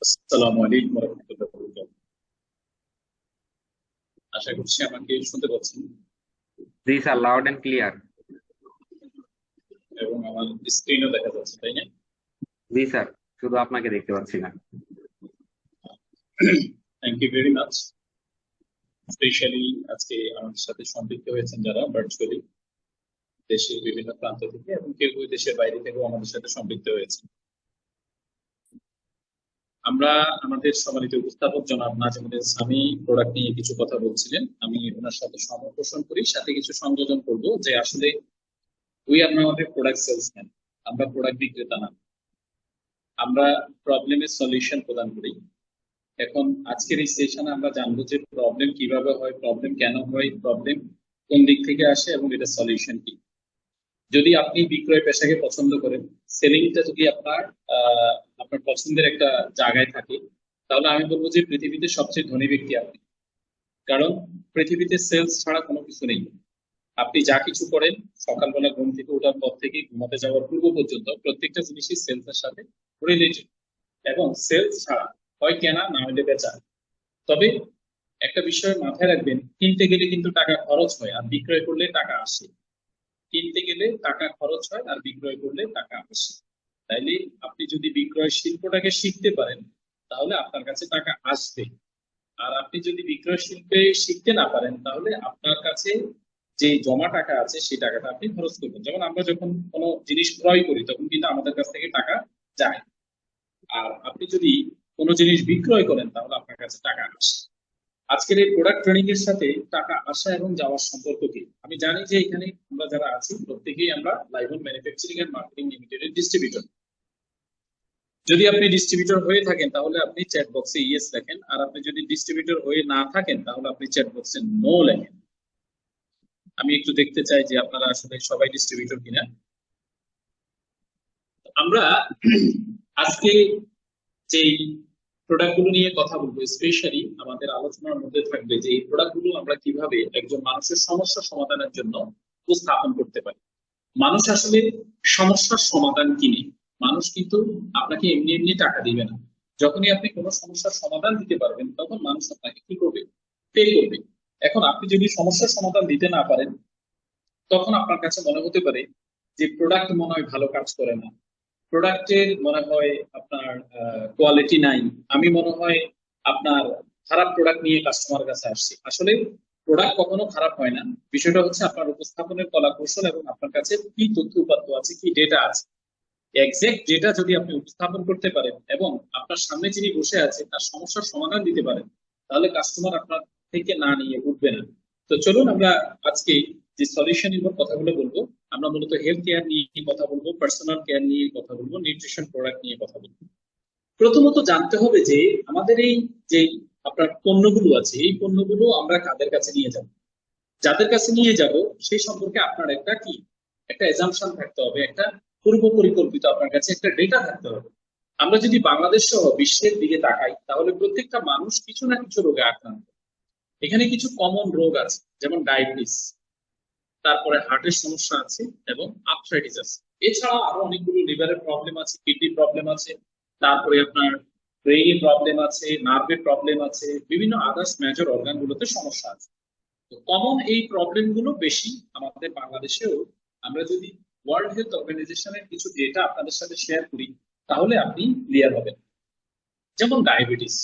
আসসালামু আলাইকুম রহমতুল্লাহ বরকাতুহু। আশা করছি আমাকে শুনতে পাচ্ছেন জি স্যার, লাউড এন্ড ক্লিয়ার। এবং আমার স্ক্রিনও দেখা যাচ্ছে, তাই না? জি স্যার, শুধু আপনাকে দেখতে পাচ্ছি না। Thank you very much. Specially আজকে আমাদের সাথে সম্পৃক্ত হয়েছেন যারা ভার্চুয়ালি দেশের বিভিন্ন প্রান্ত থেকে এবং কেউ কেউ দেশের বাইরে থেকেও আমাদের সাথে সম্পৃক্ত হয়েছে। আমরা আমাদের সম্মানিত উপস্থাপক জনাব নাজিমুদ্দিন সামি প্রোডাক্ট নিয়ে কিছু কথা বলছিলেন, আমি ওনার সাথে সহমত পোষণ করি, সাথে কিছু সংযোজন করব যে আসলে we are not a product salesman. আমরা প্রোডাক্ট বিক্রেতা না, আমরা প্রবলেমের সলিউশন প্রদান করি। এখন আজকের এই সেশনে আমরা জানবো যে প্রবলেম কিভাবে হয়, প্রবলেম কেন হয়, প্রবলেম কোন দিক থেকে আসে এবং এটা সলিউশন কি। যদি আপনি বিক্রয় পেশাকে পছন্দ করেন, সেলিংটা যদি আপনার পছন্দের একটা জায়গায় থাকে, তাহলে আমি বলবো যে পৃথিবীতে সবচেয়ে ধনী ব্যক্তি আপনি। কারণ পৃথিবীতে সেলস ছাড়া কোনো কিছু নেই। আপনি যা কিছু করেন, সকালবেলা ঘুম থেকে ওঠার পর থেকে ঘুমাতে যাওয়ার পূর্ব পর্যন্ত প্রত্যেকটা জিনিসই সেলসের সাথে রিলেটেড। এবং সেলস ছাড়া হয় কেনা না হলে বেচা। তবে একটা বিষয় মাথায় রাখবেন, কিনতে গেলে কিন্তু টাকা খরচ হয় আর বিক্রয় করলে টাকা আসে। কিনতে গেলে টাকা খরচ হয় আর বিক্রয় করলে টাকা আসে। তাইলে আপনি যদি বিক্রয় শিল্পটাকে শিখতে পারেন, তাহলে আপনার কাছে টাকা আসবে। আর আপনি যদি বিক্রয় শিল্পে শিখতে না পারেন, তাহলে আপনার কাছে যে জমা টাকা আছে সেই টাকাটা আপনি খরচ করবেন। যেমন আমরা যখন কোনো জিনিস ক্রয় করি তখন কিন্তু আমাদের কাছ থেকে টাকা যায়। আর আপনি যদি কোনো জিনিস বিক্রয় করেন তাহলে আপনার কাছে টাকা আসে। আজকের এই প্রোডাক্ট ট্রেনিং এর সাথে টাকা আসা এবং যাওয়ার সম্পর্ক কি? আমি জানি যে এখানে আমরা যারা আছি প্রত্যেকেই আমরা লাইভন ম্যানুফ্যাকচারিং এন্ড মার্কেটিং লিমিটেডের ডিস্ট্রিবিউটর। যদি আপনি ডিস্ট্রিবিউটর হয়ে থাকেন তাহলে আপনি চ্যাট বক্সে ইয়েস লেখেন, আর আপনি যদি ডিস্ট্রিবিউটর হয়ে না থাকেন তাহলে আপনি চ্যাট বক্সে নো লেখেন। আমি একটু দেখতে চাই যে আপনারা আসলে সবাই ডিস্ট্রিবিউটর কিনা। আমরা আজকে যেই প্রোডাক্ট গুলো নিয়ে কথা বলবো, স্পেশালি আমাদের আলোচনার মধ্যে থাকবে যে এই প্রোডাক্ট গুলো আমরা কিভাবে একজন মানুষের সমস্যা সমাধানের জন্য উপস্থাপন করতে পারি। মানুষ আসলে সমস্যার সমাধান কিনে। মানুষ কিন্তু আপনাকে এমনি এমনি টাকা দিবে না। যখনই আপনি কোনো সমস্যার সমাধান দিতে পারবেন তখন মানুষ আপনাকে কি করবে? পে করবে। এখন আপনি যদি সমস্যার সমাধান দিতে না পারেন, তখন আপনার কাছে মনে হতে পারে যে প্রোডাক্ট মনে হয় ভালো কাজ করে না, প্রোডাক্টের মনে হয় আপনার কোয়ালিটি নাই, আমি মনে হয় আপনার খারাপ প্রোডাক্ট নিয়ে কাস্টমার কাছে আসছি। আসলে প্রোডাক্ট কখনো খারাপ হয় না। বিষয়টা হচ্ছে আপনার উপস্থাপনের কলা কৌশল এবং আপনার কাছে কি তথ্য উপাত্ত আছে, কি ডেটা আছে। এক্সাক্ট ডেটা যদি আপনি উপস্থাপন করতে পারেন এবং আপনার সামনে যিনি বসে আছে তার সমস্যার সমাধান দিতে পারেন, তাহলে কাস্টমার আপনার থেকে না নিয়ে উঠবে না। তো চলুন আমরা আজকে যে সলিউশন এর উপর কথাগুলো বলবো, আমরা মূলত হেলথ কেয়ার নিয়ে কথা বলবো, পার্সোনাল কেয়ার নিয়ে কথা বলবো, নিউট্রিশন প্রোডাক্ট নিয়ে কথা বলবো। প্রথমত জানতে হবে যে আমাদের এই যে আপনার পণ্যগুলো আছে, এই পণ্যগুলো আমরা কাদের কাছে নিয়ে যাব। যাদের কাছে নিয়ে যাব সেই সম্পর্কে আপনার একটা কি, একটা এজাম্পশন থাকতে হবে, একটা পূর্ব পরিকল্পিত আপনার কাছে একটা ডেটা থাকতে হবে। আমরা যদি বাংলাদেশ সহ বিশ্বের দিকে তাকাই তাহলে প্রত্যেকটা মানুষ কিছু না কিছু রোগে আক্রান্ত। এখানে কিছু কমন রোগ আছে, যেমন ডায়াবেটিস, তারপরে হার্টের সমস্যা আছে এবং আর্থ্রাইটিস আছে। এছাড়া আরো অনেকগুলো লিভারের প্রবলেম আছে, কিডনি প্রবলেম আছে, তারপরে আপনার ব্রেইনের প্রবলেম আছে, নার্ভের প্রবলেম আছে, বিভিন্ন আদার্স মেজর অর্গান গুলোতে সমস্যা আছে। তো কমন এই প্রবলেম গুলো বেশি আমাদের বাংলাদেশেও। আমরা যদি ওয়ার্ল্ড হেলথ অর্গানাইজেশনের কিছু ডেটা আপনাদের সাথে শেয়ার করি তাহলে আপনি ক্লিয়ার হবেন। যেমন ডায়াবেটিস,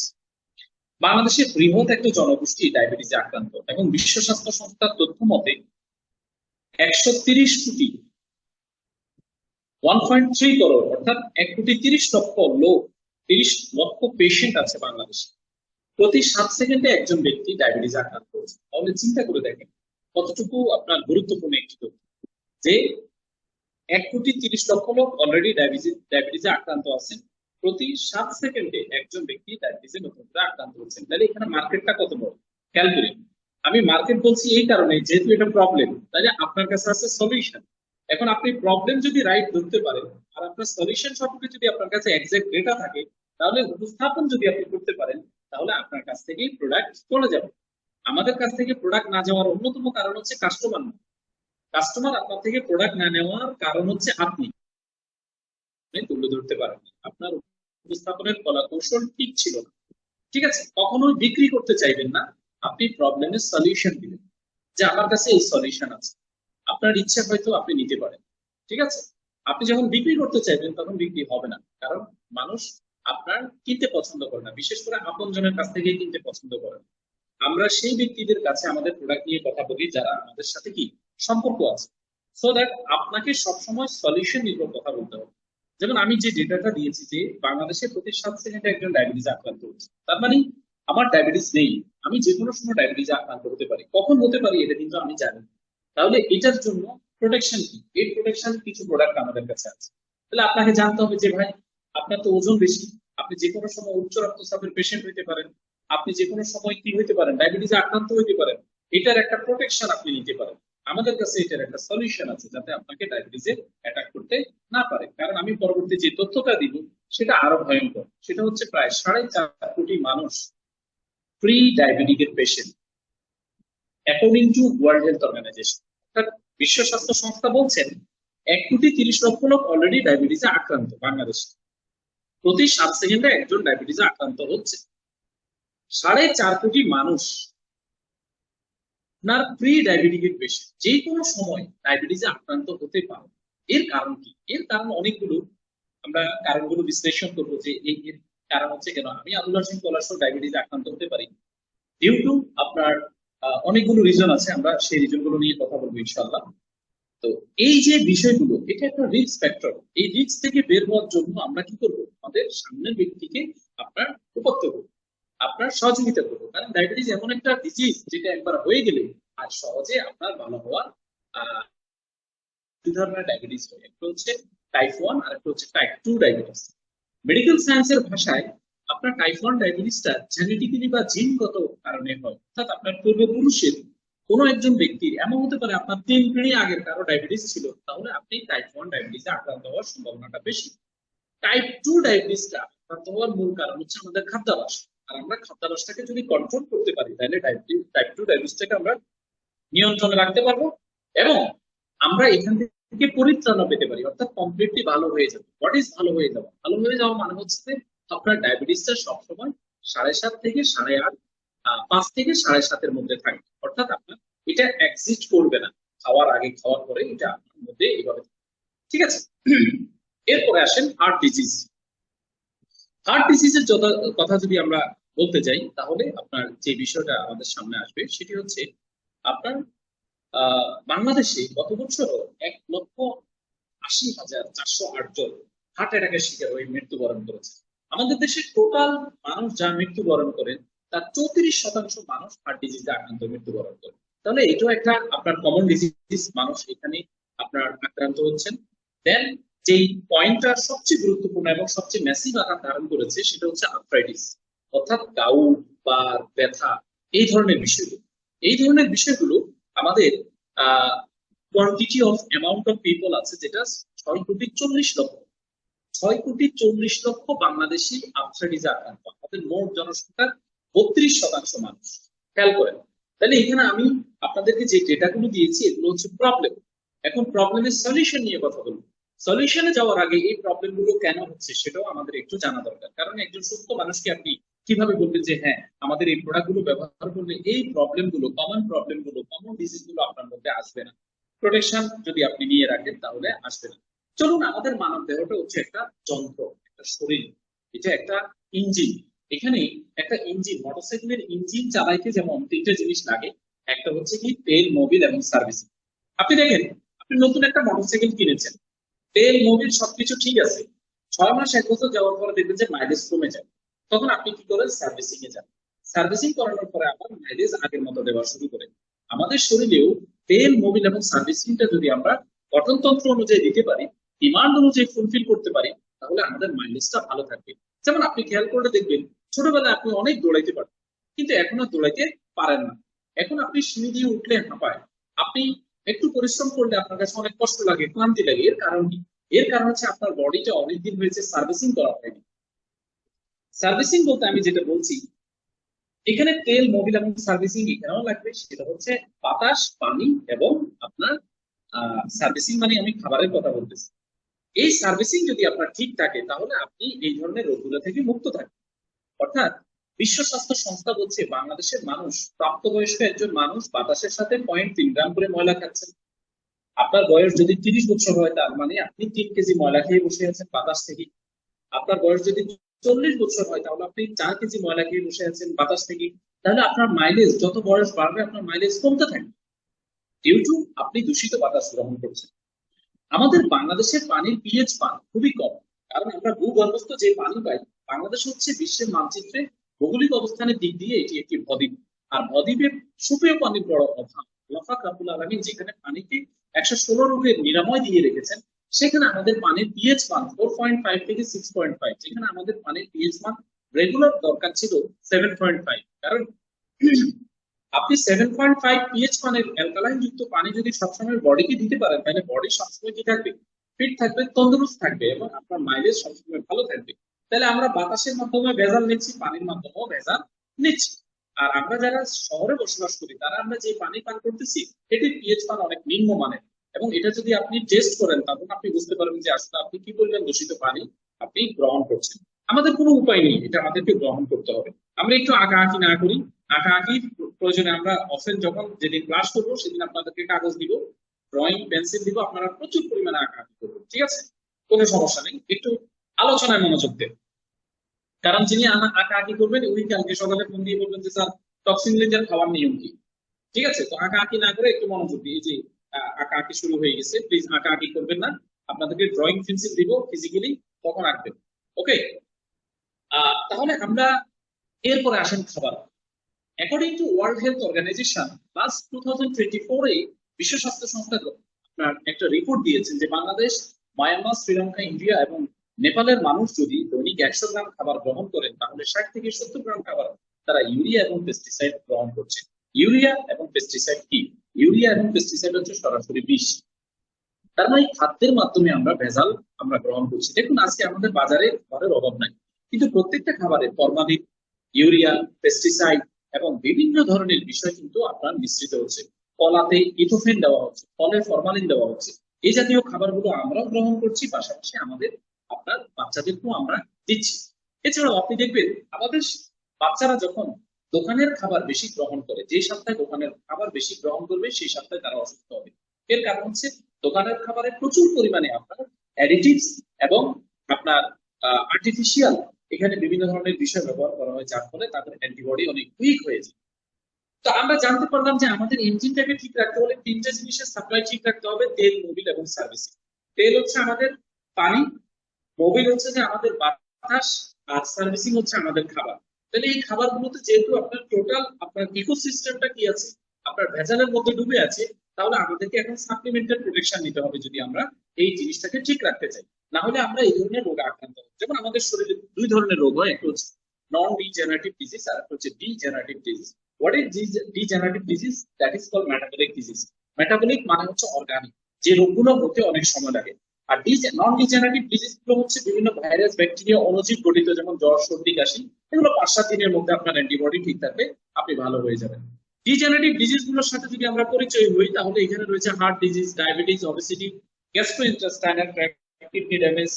বাংলাদেশের বৃহৎ একটা জনগোষ্ঠী ডায়াবেটিসে আক্রান্ত এবং বিশ্ব স্বাস্থ্য সংস্থার তথ্য মতে 130 কোটি, 1.3 করোড়, অর্থাৎ 1 কোটি 30 লক্ষ লোক, 30 লক্ষ পেশেন্ট আছে বাংলাদেশে। প্রতি 7 সেকেন্ডে একজন ব্যক্তি ডায়াবেটিস আক্রান্ত হচ্ছে। তাহলে চিন্তা করে দেখেন কতটুকু আপনার গুরুত্বপূর্ণ একটি তথ্য যে 1 কোটি 30 লক্ষ লোক অলরেডি ডায়াবেটিসে আক্রান্ত আছেন। প্রতি 7 সেকেন্ডে একজন ব্যক্তি ডায়াবেটিসে নতুন করে আক্রান্ত হচ্ছেন। তাহলে এখানে মার্কেটটা কত বড় খেয়াল করি। আমি মার্কেট বলছি এই কারণে যেহেতু এটা প্রবলেম, তাহলে আপনার কাছে আছে সলিউশন। এখন আপনি প্রবলেম যদি রাইট ধরতে পারেন আর আপনার সলিউশন সম্পর্কে যদি আপনার কাছে এক্সাক্ট ডেটা থাকে, তাহলে উপস্থাপন যদি আপনি করতে পারেন, তাহলে আপনার কাছ থেকেই প্রোডাক্ট চলে যাবে। আমাদের কাছ থেকে প্রোডাক্ট না যাওয়ার অন্যতম কারণ হচ্ছে কাস্টমার না। কাস্টমার আপনার থেকে প্রোডাক্ট না নেওয়ার কারণ হচ্ছে আপনি তুলে ধরতে পারেন আপনার উপস্থাপনের কলা কৌশল ঠিক ছিল না। ঠিক আছে, কখনোই বিক্রি করতে চাইবেন না, আপনি প্রবলেমের সলিউশন দিবেন যে আমার কাছে এই সলিউশন আছে, আপনার ইচ্ছা হয়তো আপনি নিতে পারেন। ঠিক আছে, আপনি যখন বিক্রি করতে চাইবেন তখন বিক্রি হবে না, কারণ মানুষ আপনার কিনতে পছন্দ করে না, বিশেষ করে আপনজনের কাছ থেকে কিনতে পছন্দ করে না। আমরা সেই ব্যক্তিদের কাছে আমাদের প্রোডাক্ট নিয়ে কথা বলি যারা আমাদের সাথে কি সম্পর্ক আছে, সো দ্যাট আপনাকে সবসময় সলিউশন নির্ভর কথা বলতে হবে। যেমন আমি যে ডেটাটা দিয়েছি যে বাংলাদেশে প্রতি 7 সেকেন্ডে একজন ডায়াবেটিস আক্রান্ত হচ্ছে, তার মানে আমার ডায়াবেটিস নেই, আমি যে কোনো সময় ডায়াবেটিস আক্রান্ত হতে পারি, কখন হতে পারি এটা কিন্তু আমি জানি। তাহলে এটার জন্য প্রোটেকশন কি, এই প্রোটেকশন কিছু প্রোডাক্ট আমাদের কাছে আছে। তাহলে আপনাকে জানতে হবে যে ভাই আপনার তো ওজন বেশি, আপনি যে কোনো সময় উচ্চ রক্তচাপের পেশেন্ট হইতে পারেন, আপনি যে কোনো সময় কি হইতে পারেন, ডায়াবেটিস আক্রান্ত হইতে পারেন, এটার একটা প্রোটেকশন আপনি নিতে পারেন। আমাদের কাছে এটার একটা সলিউশন আছে যাতে আপনাকে ডায়াবেটিসে অ্যাটাক করতে না পারে। কারণ আমি পরবর্তী যে তথ্যটা দিব সেটা আরো ভয়ঙ্কর, সেটা হচ্ছে প্রায় 4.5 কোটি মানুষ প্রি ডায়াবেটিকের patient, according to World Health Organization. অর্থাৎ বিশ্ব স্বাস্থ্য সংস্থা বলছেন 1,30,00,000 লোক অলরেডি ডায়াবেটিসে আক্রান্ত বাংলাদেশে, প্রতি 7 সেকেন্ডে একজন ডায়াবেটিসে আক্রান্ত হচ্ছে। 4.5 কোটি মানুষ আপনার প্রি ডায়াবেটিকের পেশেন্ট, যে কোনো সময় ডায়াবেটিসে আক্রান্ত হতে পারে। এর কারণ কি? এর কারণ অনেকগুলো, আমরা কারণগুলো বিশ্লেষণ করবো যে এর কারণ হচ্ছে কেন আমি আবুল হাসিম পলাশ ডায়াবেটিসে আক্রান্ত হতে পারি। ডিউ টু আপনার অনেকগুলো রিজন আছে, আমরা সেই রিজন গুলো নিয়ে কথা বলবো ইনশাআল্লাহ। তো এই যে বিষয়গুলো, এটা একটা রিস্ক ফ্যাক্টর। এই রিস্ক থেকে বের হওয়ার জন্য আমরা কি করবো, আমাদের সামনের ব্যক্তিকে আপনার উপত্য করবো, আপনার সহযোগিতা করবো। কারণ ডায়াবেটিস এমন একটা ডিজিজ যেটা একবার হয়ে গেলে আর সহজে আপনার ভালো হওয়ার আহ দুই ধরনের ডায়াবেটিস হয়, একটা হচ্ছে টাইপ 1 আর একটা হচ্ছে টাইপ 2 ডায়াবেটিস। মেডিকেল সায়েন্সের ভাষায় আপনার টাইপ 1 ডায়াবেটিসটা জেনেটিক্যালি বা জিনগত কারণে হয়, অর্থাৎ আপনার পূর্বপুরুষের কোনো একজন ব্যক্তির এমন হতে পারে আপনার 3 পিঢ়ি আগের কারো ডায়াবেটিস ছিল, তাহলে আপনি টাইপ 1 ডায়াবেটিসে আক্রান্ত হওয়ার সম্ভাবনাটা বেশি। টাইপ 2 ডায়াবেটিসটা আক্রান্ত হওয়ার মূল কারণ হচ্ছে আমাদের খাদ্যাভ্যাস। আর আমরা খাদ্যাভ্যাসটাকে যদি কন্ট্রোল করতে পারি তাহলে টাইপ 2 ডায়াবেটিসটাকে আমরা নিয়ন্ত্রণে রাখতে পারবো এবং আমরা এখান থেকে পরিত্রাণ পেতে পারি, অর্থাৎ কমপ্লিটলি ভালো হয়ে যাবে। হোয়াট ইজ ভালো হয়ে যাওয়া? ভালো হয়ে যাওয়া মানে হচ্ছে যে আপনার ডায়াবেটিসটা সবসময় 7.5 থেকে 8.5, 5 থেকে 7.5-এর মধ্যে থাকবে, অর্থাৎ আপনার এটা এক্সিস্ট করবে না খাওয়ার আগে খাওয়ার পরে, এটা আপনার মধ্যে এইভাবে থাকবে। ঠিক আছে, এরপরে আসেন হার্ট ডিজিজ। হার্ট ডিজিজের কথা যদি আমরা বলতে যাই তাহলে আপনার যে বিষয়টা আমাদের সামনে আসবে সেটি হচ্ছে আপনার বাংলাদেশে গত বছর 1,80,408 জন হার্ট অ্যাটাকের শিকার হয়ে মৃত্যুবরণ করেছে। আমাদের দেশে টোটাল মানুষ যা মৃত্যুবরণ করেন তার 34% মানুষ হার্ট ডিজিজে আক্রান্ত মৃত্যুবরণ করে। তাহলে এটাও একটা আপনার কমন ডিজিজ, মানুষ এখানে আপনার আক্রান্ত হচ্ছেন। দেন যেই পয়েন্টটা সবচেয়ে গুরুত্বপূর্ণ এবং সবচেয়ে ম্যাসিভ আকার ধারণ করেছে সেটা হচ্ছে আর্থ্রাইটিস, অর্থাৎ গাউট বা ব্যথা, এই ধরনের বিষয়গুলো। এই ধরনের বিষয়গুলো আমাদের quantity of amount of people আছে যেটা 6,40,00,000। 6,40,00,000 বাংলাদেশি আর্থ্রাইটিসে আক্রান্ত, আমাদের মোট জনসংখ্যার 32% মানুষ। খেয়াল করেন, তাহলে এখানে আমি আপনাদেরকে যে ডেটাগুলো দিয়েছি এগুলো হচ্ছে প্রবলেম। এখন প্রবলেমের সলিউশন নিয়ে কথা বলবো। সলিউশনে যাওয়ার আগে এই প্রবলেম গুলো কেন হচ্ছে সেটাও আমাদের একটু জানা দরকার, কারণ একজন সুস্থ মানুষকে আপনি কিভাবে বলবেন যে হ্যাঁ আমাদের এই প্রোডাক্ট গুলো ব্যবহার করলে এই প্রবলেম গুলো, কমন ডিজিজ গুলো আপনার মধ্যে আসবে না, প্রোটেকশন যদি আপনি নিয়ে রাখেন তাহলে আসবে না। চলুন, আমাদের মানব দেহটা হচ্ছে একটা যন্ত্র, একটা শরীর, এটা একটা ইঞ্জিন। এখানে একটা ইঞ্জিন, মোটরসাইকেলের ইঞ্জিন চালাইতে যেমন 3টে জিনিস লাগে, একটা হচ্ছে কি তেল, মোবিল এবং সার্ভিসিং। আপনি দেখেন, আপনি নতুন একটা মোটরসাইকেল কিনেছেন, তেল মোবিল সবকিছু ঠিক আছে, 6 মাস 1 বছর যাওয়ার পরে দেখবেন যে মাইলেজ কমে যায়, তখন আপনি কি করেন, সার্ভিসিং এ যান। সার্ভিসিং করানোর পরে আবার মাইলেজ আগের মতো দেওয়া শুরু করে। আমাদের শরীরেও তেল মোবিল এবং সার্ভিসিংটা যদি আমরা গঠনতন্ত্র অনুযায়ী দিতে পারি, ডিমান্ড অনুযায়ী ফুলফিল করতে পারি, তাহলে আমাদের মাইলেজটা ভালো থাকবে। যেমন আপনি খেয়াল করে দেখবেন ছোটবেলায় আপনি অনেক দৌড়াইতে পারেন, কিন্তু এখন আর দৌড়াইতে পারেন না। এখন আপনি সিঁড়ি দিয়ে উঠলে হাঁপায়, আপনি একটু পরিশ্রম করলে আপনার কাছে অনেক কষ্ট লাগে, ক্লান্তি লাগে। এর কারণ কি? এর কারণ হচ্ছে আপনার বডিটা অনেকদিন হয়েছে সার্ভিসিং করা হয়নি। সার্ভিসিং বলতে আমি যেটা বলছি, এখানে তেল মোবিল এবং সার্ভিসিং এখানেও লাগবে, সেটা হচ্ছে বাতাস, পানি এবং আপনার সার্ভিসিং মানে আমি খাবারের কথা বলতেছি। এই সার্ভিসিং যদি আপনার ঠিক থাকে তাহলে আপনি এই ধরনের রোগগুলো থেকে মুক্ত থাকবেন। অর্থাৎ বিশ্ব স্বাস্থ্য সংস্থা বলছে বাংলাদেশের মানুষ, প্রাপ্তবয়স্ক একজন মানুষ বাতাসের সাথে 0.3 গ্রাম করে ময়লা খাচ্ছেন। আপনার বয়স যদি 30 বছর হয় তার মানে আপনি 3 কেজি ময়লা খেয়ে বসে আছেন বাতাস থেকে। আপনার বয়স যদি 40 বছর হয় তাহলে আপনি 4 কেজি ময়লা খেয়ে বসে আছেন বাতাস থেকে। তাহলে আপনার মাইলেজ যত বয়স বাড়বে আপনার মাইলেজ কমতে থাকবে, ডিউ টু আপনি দূষিত বাতাস গ্রহণ করছেন। আমাদের বাংলাদেশের পানির পিএইচ মান খুবই কম, কারণ আমরা ভূগর্ভস্থ যে পানি পাই, বাংলাদেশ হচ্ছে বিশ্বের মানচিত্রে ভৌগোলিক অবস্থানের দিক দিয়ে এটি একটি বদ্বীপ। আর বদ্বীপের সুপেয় পানির বড় অভাব। আল্লাহ পাক রব্বুল আলামিন যেখানে পানিকে 116 রোগের নিরাময় দিয়ে রেখেছেন, সেখানে আমাদের পানির পিএইচ মান 4.5 থেকে 6.5, যেখানে আমাদের পানির পিএইচ মান রেগুলার দরকার ছিল 7.5। কারণ আপনি 7.5 পিএইচ মানের অ্যালকালাইন যুক্ত পানি যদি সবসময় বডিকে দিতে পারেন, তাহলে বডি সবসময় কি থাকবে, ফিট থাকবে, তন্দুরুস্ত থাকবে এবং আপনার মাইলেজ সবসময় ভালো থাকবে। তাহলে আমরা বাতাসের মাধ্যমে ভেজাল নিচ্ছি, পানির মাধ্যমেও ভেজাল নিচ্ছি। আর আমরা যারা শহরে বসবাস করি তারা আমরা যে পানি পান করতেছি এটির পিএইচ মান অনেক নিম্ন মানের, এবং এটা যদি আপনি টেস্ট করেন তখন আপনি বুঝতে পারবেন যে আসলে আপনি কি পরিমাণ দূষিত পানি আপনি গ্রহণ করছেন। আমাদের কোনো উপায় নেই, এটা আমাদেরকে গ্রহণ করতে হবে। আমরা একটু আঁকাআঁকি না করি। আঁকাআঁকি প্রয়োজনে আমরা অফেন যখন যেদিন ক্লাস করবো সেদিন আপনাদেরকে কাগজ দিব, ড্রয়িং পেন্সিল দিব, আপনারা প্রচুর পরিমাণে আঁকাআঁকি করবেন, ঠিক আছে? কোনো সমস্যা নেই, একটু আলোচনায় মনোযোগ দেন। কারণ যিনি আঁকাআঁকি করবেন উনি কালকে সকালে ফোন দিয়ে বলবেন যে স্যার টক্সিন লেজার খাওয়ার নিয়ম কি। ঠিক আছে, তো আঁকাআঁকি না করে একটু মনোযোগ দিয়ে, এই যে আঁকাআঁকি শুরু হয়ে গেছে, প্লিজ আঁকাআঁকি করবেন না। আপনাদেরকে ড্রয়িং পেন্সিল দিব ফিজিক্যালি, তখন আঁকবেন। ওকে, তাহলে আমরা এরপরে আসেন খাবার। According to World Health Organization, last 2024 এ বিশ্ব স্বাস্থ্য সংস্থা আপনার একটা রিপোর্ট দিয়েছেন যে বাংলাদেশ, মায়ানমার, শ্রীলঙ্কা, ইন্ডিয়া এবং নেপালের মানুষ যদি দৈনিক 100 গ্রাম খাবার গ্রহণ করেন তাহলে 60 থেকে 70 গ্রাম খাবার তারা ইউরিয়া এবং পেস্টিসাইড গ্রহণ করছে। ইউরিয়া এবং পেস্টিসাইড কি? ইউরিয়া এবং পেস্টিসাইড হচ্ছে সরাসরি বিষ। তার মানে খাদ্যের মাধ্যমে আমরা ভেজাল আমরা গ্রহণ করছি। দেখুন আজকে আমাদের বাজারে খাবারের অভাব নাই, কিন্তু প্রত্যেকটা খাবারে ফরমালিন, ইউরিয়া, পেস্টিসাইড এবং বিভিন্ন ধরনের বিষয় কিন্তু আপনার মিশ্রিত হচ্ছে। কলাতে ইথোফেন দেওয়া হচ্ছে, ফলে ফরমালিন দেওয়া হচ্ছে। এই জাতীয় খাবারগুলো আমরাও গ্রহণ করছি, পাশাপাশি আমাদের আপনার বাচ্চাদেরকেও আমরা দিচ্ছি। এছাড়াও আপনি দেখবেন আমাদের বাচ্চারা যখন দোকানের খাবার বেশি গ্রহণ করে, যে সপ্তাহে দোকানের খাবার বেশি গ্রহণ করবে সেই সপ্তাহে তারা অসুস্থ হবে। এর কারণ হচ্ছে দোকানের খাবারে প্রচুর পরিমাণে আপনার অ্যাডিটিভস এবং আপনার আর্টিফিশিয়াল এখানে বিভিন্ন ধরনের বিষয় ব্যবহার করা হয়, যার ফলে তাদের অ্যান্টিবডি অনেক উইক হয়ে যায়। তো আমরা জানতে পারলাম যে আমাদের ইঞ্জিনটাকে ঠিক রাখতে হলে তিনটা জিনিসের সাপ্লাই ঠিক রাখতে হবে: তেল, মোবিল এবং সার্ভিসিং। তেল হচ্ছে আমাদের পানি, মোবিল হচ্ছে যে আমাদের বাতাস, আর সার্ভিসিং হচ্ছে আমাদের খাবার। তাহলে এই খাবারগুলোতে যেহেতু আপনার টোটাল আপনার ইকোসিস্টেমটা কি আছে, আপনার ভেজালের মধ্যে ডুবে আছে, তাহলে আমাদেরকে এখন সাপ্লিমেন্টাল প্রোটেকশন নিতে হবে যদি আমরা এই জিনিসটাকে ঠিক রাখতে চাই। না হলে আমরা এই ধরনের রোগে আক্রান্ত হব। যেমন আমাদের শরীরে দুই ধরনের রোগ হয়, একটা হচ্ছে নন ডিজেনারেটিভ ডিজিজ আর একটা হচ্ছে degenerative disease. What is degenerative disease? That is called metabolic disease. Metabolic মানে হচ্ছে অর্গানিক, যে রোগগুলো হতে অনেক সময় লাগে। আর নন ডিজেনারেটিভ ডিজিজ গুলো হচ্ছে বিভিন্ন ভাইরাস, ব্যাকটেরিয়া, অণুজীব গঠিত, যেমন জ্বর, সর্দি, কাশি। এগুলো 5-7 দিনের মধ্যে আপনার অ্যান্টিবডি ঠিক থাকবে, আপনি ভালো হয়ে যাবেন। ডিজেনারেটিভ ডিজিজ গুলোর সাথে যদি আমরা পরিচয় হই তাহলে এখানে রয়েছে heart disease, diabetes, obesity, gastrointestinal tract, kidney damage,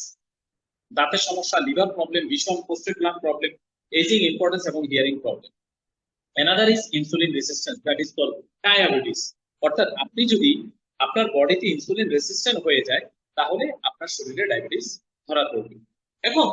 দাঁতের সমস্যা, লিভার প্রবলেম, ভীষণ prostate gland problem, ageing impotence এবং hearing problem. Another is insulin resistance, that is called diabetes. অর্থাৎ আপনি যদি আপনার বডিতে ইনসুলিন রেসিস্ট্যান্ট হয়ে যায় তাহলে আপনার শরীরে ডায়াবেটিস ধরা পড়বে। এবং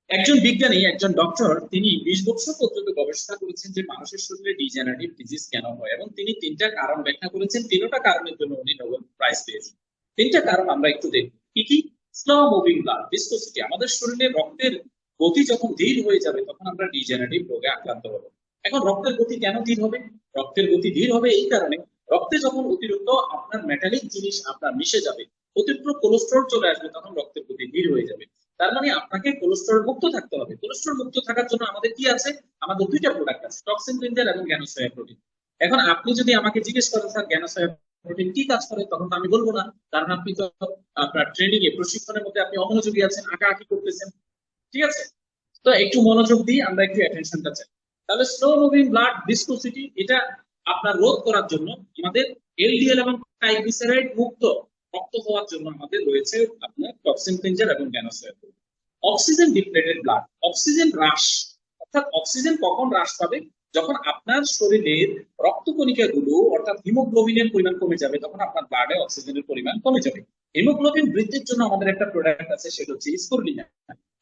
একজন বিজ্ঞানী, একজন ডক্টর, তিনি 20 বছর পর্যন্ত গবেষণা করেছেন যে মানুষের শরীরে ডিজেনারেটিভ ডিজিজ কেন হয়, এবং তিনি 3টা কারণ ব্যাখ্যা করেছেন। 3টা কারণের জন্য উনি নোবেল প্রাইজ পেয়েছেন। 3টা কারণ আমরা একটু দেখব কি কি। স্লো মুভিং ব্লাড ভিসকোসিটি, আমাদের শরীরে রক্তের গতি যখন ধীর হয়ে যাবে তখন আমরা ডিজেনারেটিভ রোগে আক্রান্ত হব। এখন রক্তের গতি কেন ধীর হবে? রক্তের গতি ধীর হবে এই কারণে, রক্তে যখন অতিরিক্ত আপনার মেটালিক জিনিস আপনার মিশে যাবে, অতিরিক্ত কোলেস্টেরল চলে আসবে, তখন রক্তের গতি ধীর হয়ে যাবে। তার মানে আপনাকে কোলেস্টেরল মুক্ত থাকতে হবে। কোলেস্টেরল মুক্ত থাকার জন্য আমাদের কি আছে? আমাদের 2টা প্রোডাক্ট আছে, টক্সিন ক্লিনজার এবং জ্ঞানোসোয়া প্রোটিন। এখন আপনি যদি আমাকে জিজ্ঞেস করেন স্যার জ্ঞানোসোয়া প্রোটিন কি কাজ করে, তখন তো আমি বলবো না, কারণ আপনি তো আপনার ট্রেনিং এ, প্রশিক্ষণের মধ্যে আপনি অমনোযোগী আছেন, আঁকাআঁকি করতেছেন। ঠিক আছে, তো একটু মনোযোগ দিয়ে আমরা একটু অ্যাটেনশনটা চাই। তাহলে স্লো মুভিং ব্লাড ভিসকোসিটি, এটা আপনার রোধ করার জন্য আমাদের এলডিএল এবং ট্রাইগ্লিসারাইড মুক্ত রক্ত হওয়ার জন্য আমাদের রয়েছে আপনার টক্সিন ক্লিনজার এবং জ্ঞানোসাইড। অক্সিজেন ডিপ্লেটেড ব্লাড, অক্সিজেন হ্রাস, অর্থাৎ অক্সিজেন কখন হ্রাস পাবে? যখন আপনার শরীরের রক্তকণিকাগুলো অর্থাৎ হিমোগ্লোবিনের পরিমাণ কমে যাবে, তখন আপনার ব্লাডে অক্সিজেনের পরিমাণ কমে যাবে। হিমোগ্লোবিন বৃদ্ধির জন্য আমাদের একটা প্রোডাক্ট আছে, সেটা হচ্ছে স্পিরুলিনা।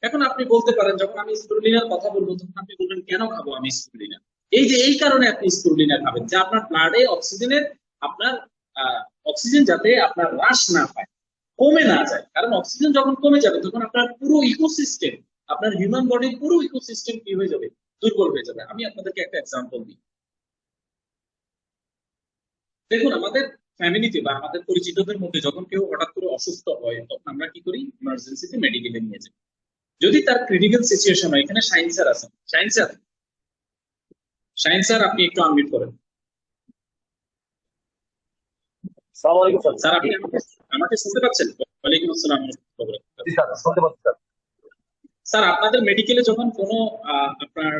এখন আপনি বলতে পারেন, যখন আমি স্পিরুলিনার কথা বলবো তখন আপনি বলবেন কেন খাবো আমি স্পিরুলিনা? এই যে এই কারণে আপনি স্পিরুলিনা খাবেন যে আপনার ব্লাডে অক্সিজেনের আপনার অক্সিজেন যাতে আপনার হ্রাস না পায়, কমে না যায়। কারণ অক্সিজেন যখন কমে যাবে তখন আপনার পুরো ইকোসিস্টেম, আপনার হিউম্যান বডির পুরো ইকোসিস্টেম কি হয়ে যাবে? দুর্বল হয়ে যাবে। আমি আপনাদেরকে একটা এক্সাম্পল দিই। দেখুন, আমাদের ফ্যামিলিতে বা আমাদের পরিচিতদের মধ্যে যখন কেউ হঠাৎ করে অসুস্থ হয়, তখন আমরা কি করি? ইমার্জেন্সিতে মেডিকেলে নিয়ে যাই। যদি তার ক্রিটিক্যাল সিচুয়েশন হয়, এখানে শাহিন স্যার আছেন। শাহিন স্যার, শাহিন স্যার আপনি একটু আনমিউট করেন। আসসালামু আলাইকুম স্যার। স্যার আপনি আমাকে আমাকে শুনতে পাচ্ছেন? ওয়ালাইকুম আসসালাম। জি স্যার, শুনতে পাচ্ছি স্যার। স্যার, আপনাদের মেডিকেলে যখন কোনো আপনার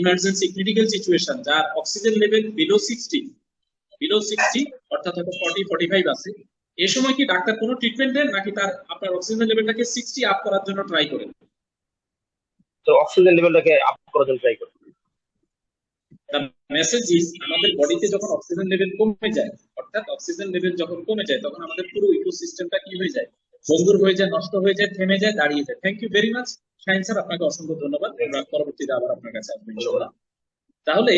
ইমার্জেন্সি ক্রিটিক্যাল সিচুয়েশন যার অক্সিজেন লেভেল বিলো 60 অর্থাৎ হয়তো 40-45 আছে, এই সময় কি ডাক্তার কোনো ট্রিটমেন্ট দেন নাকি তার আপনার অক্সিজেন লেভেলটাকে 60 আপ করার জন্য ট্রাই করেন? তো অক্সিজেন লেভেলটাকে আপ করার জন্য ট্রাই করি। দ্য মেসেজ ইজ, আমাদের বডিতে যখন অক্সিজেন লেভেল কমে যায়, অর্থাৎ অক্সিজেন লেভেল যখন কমে যায়, তখন আমাদের পুরো ইকোসিস্টেমটা কি হয়ে যায়? ভঙ্গুর হয়ে যায়, নষ্ট হয়ে যায়, থেমে যায়, দাঁড়িয়ে যায়। Thank you very much Shahin sir, আপনাকে অসংখ্য ধন্যবাদ। আমরা পরবর্তীতে আবার আপনার কাছে আসবো ইনশাআল্লাহ। তাহলে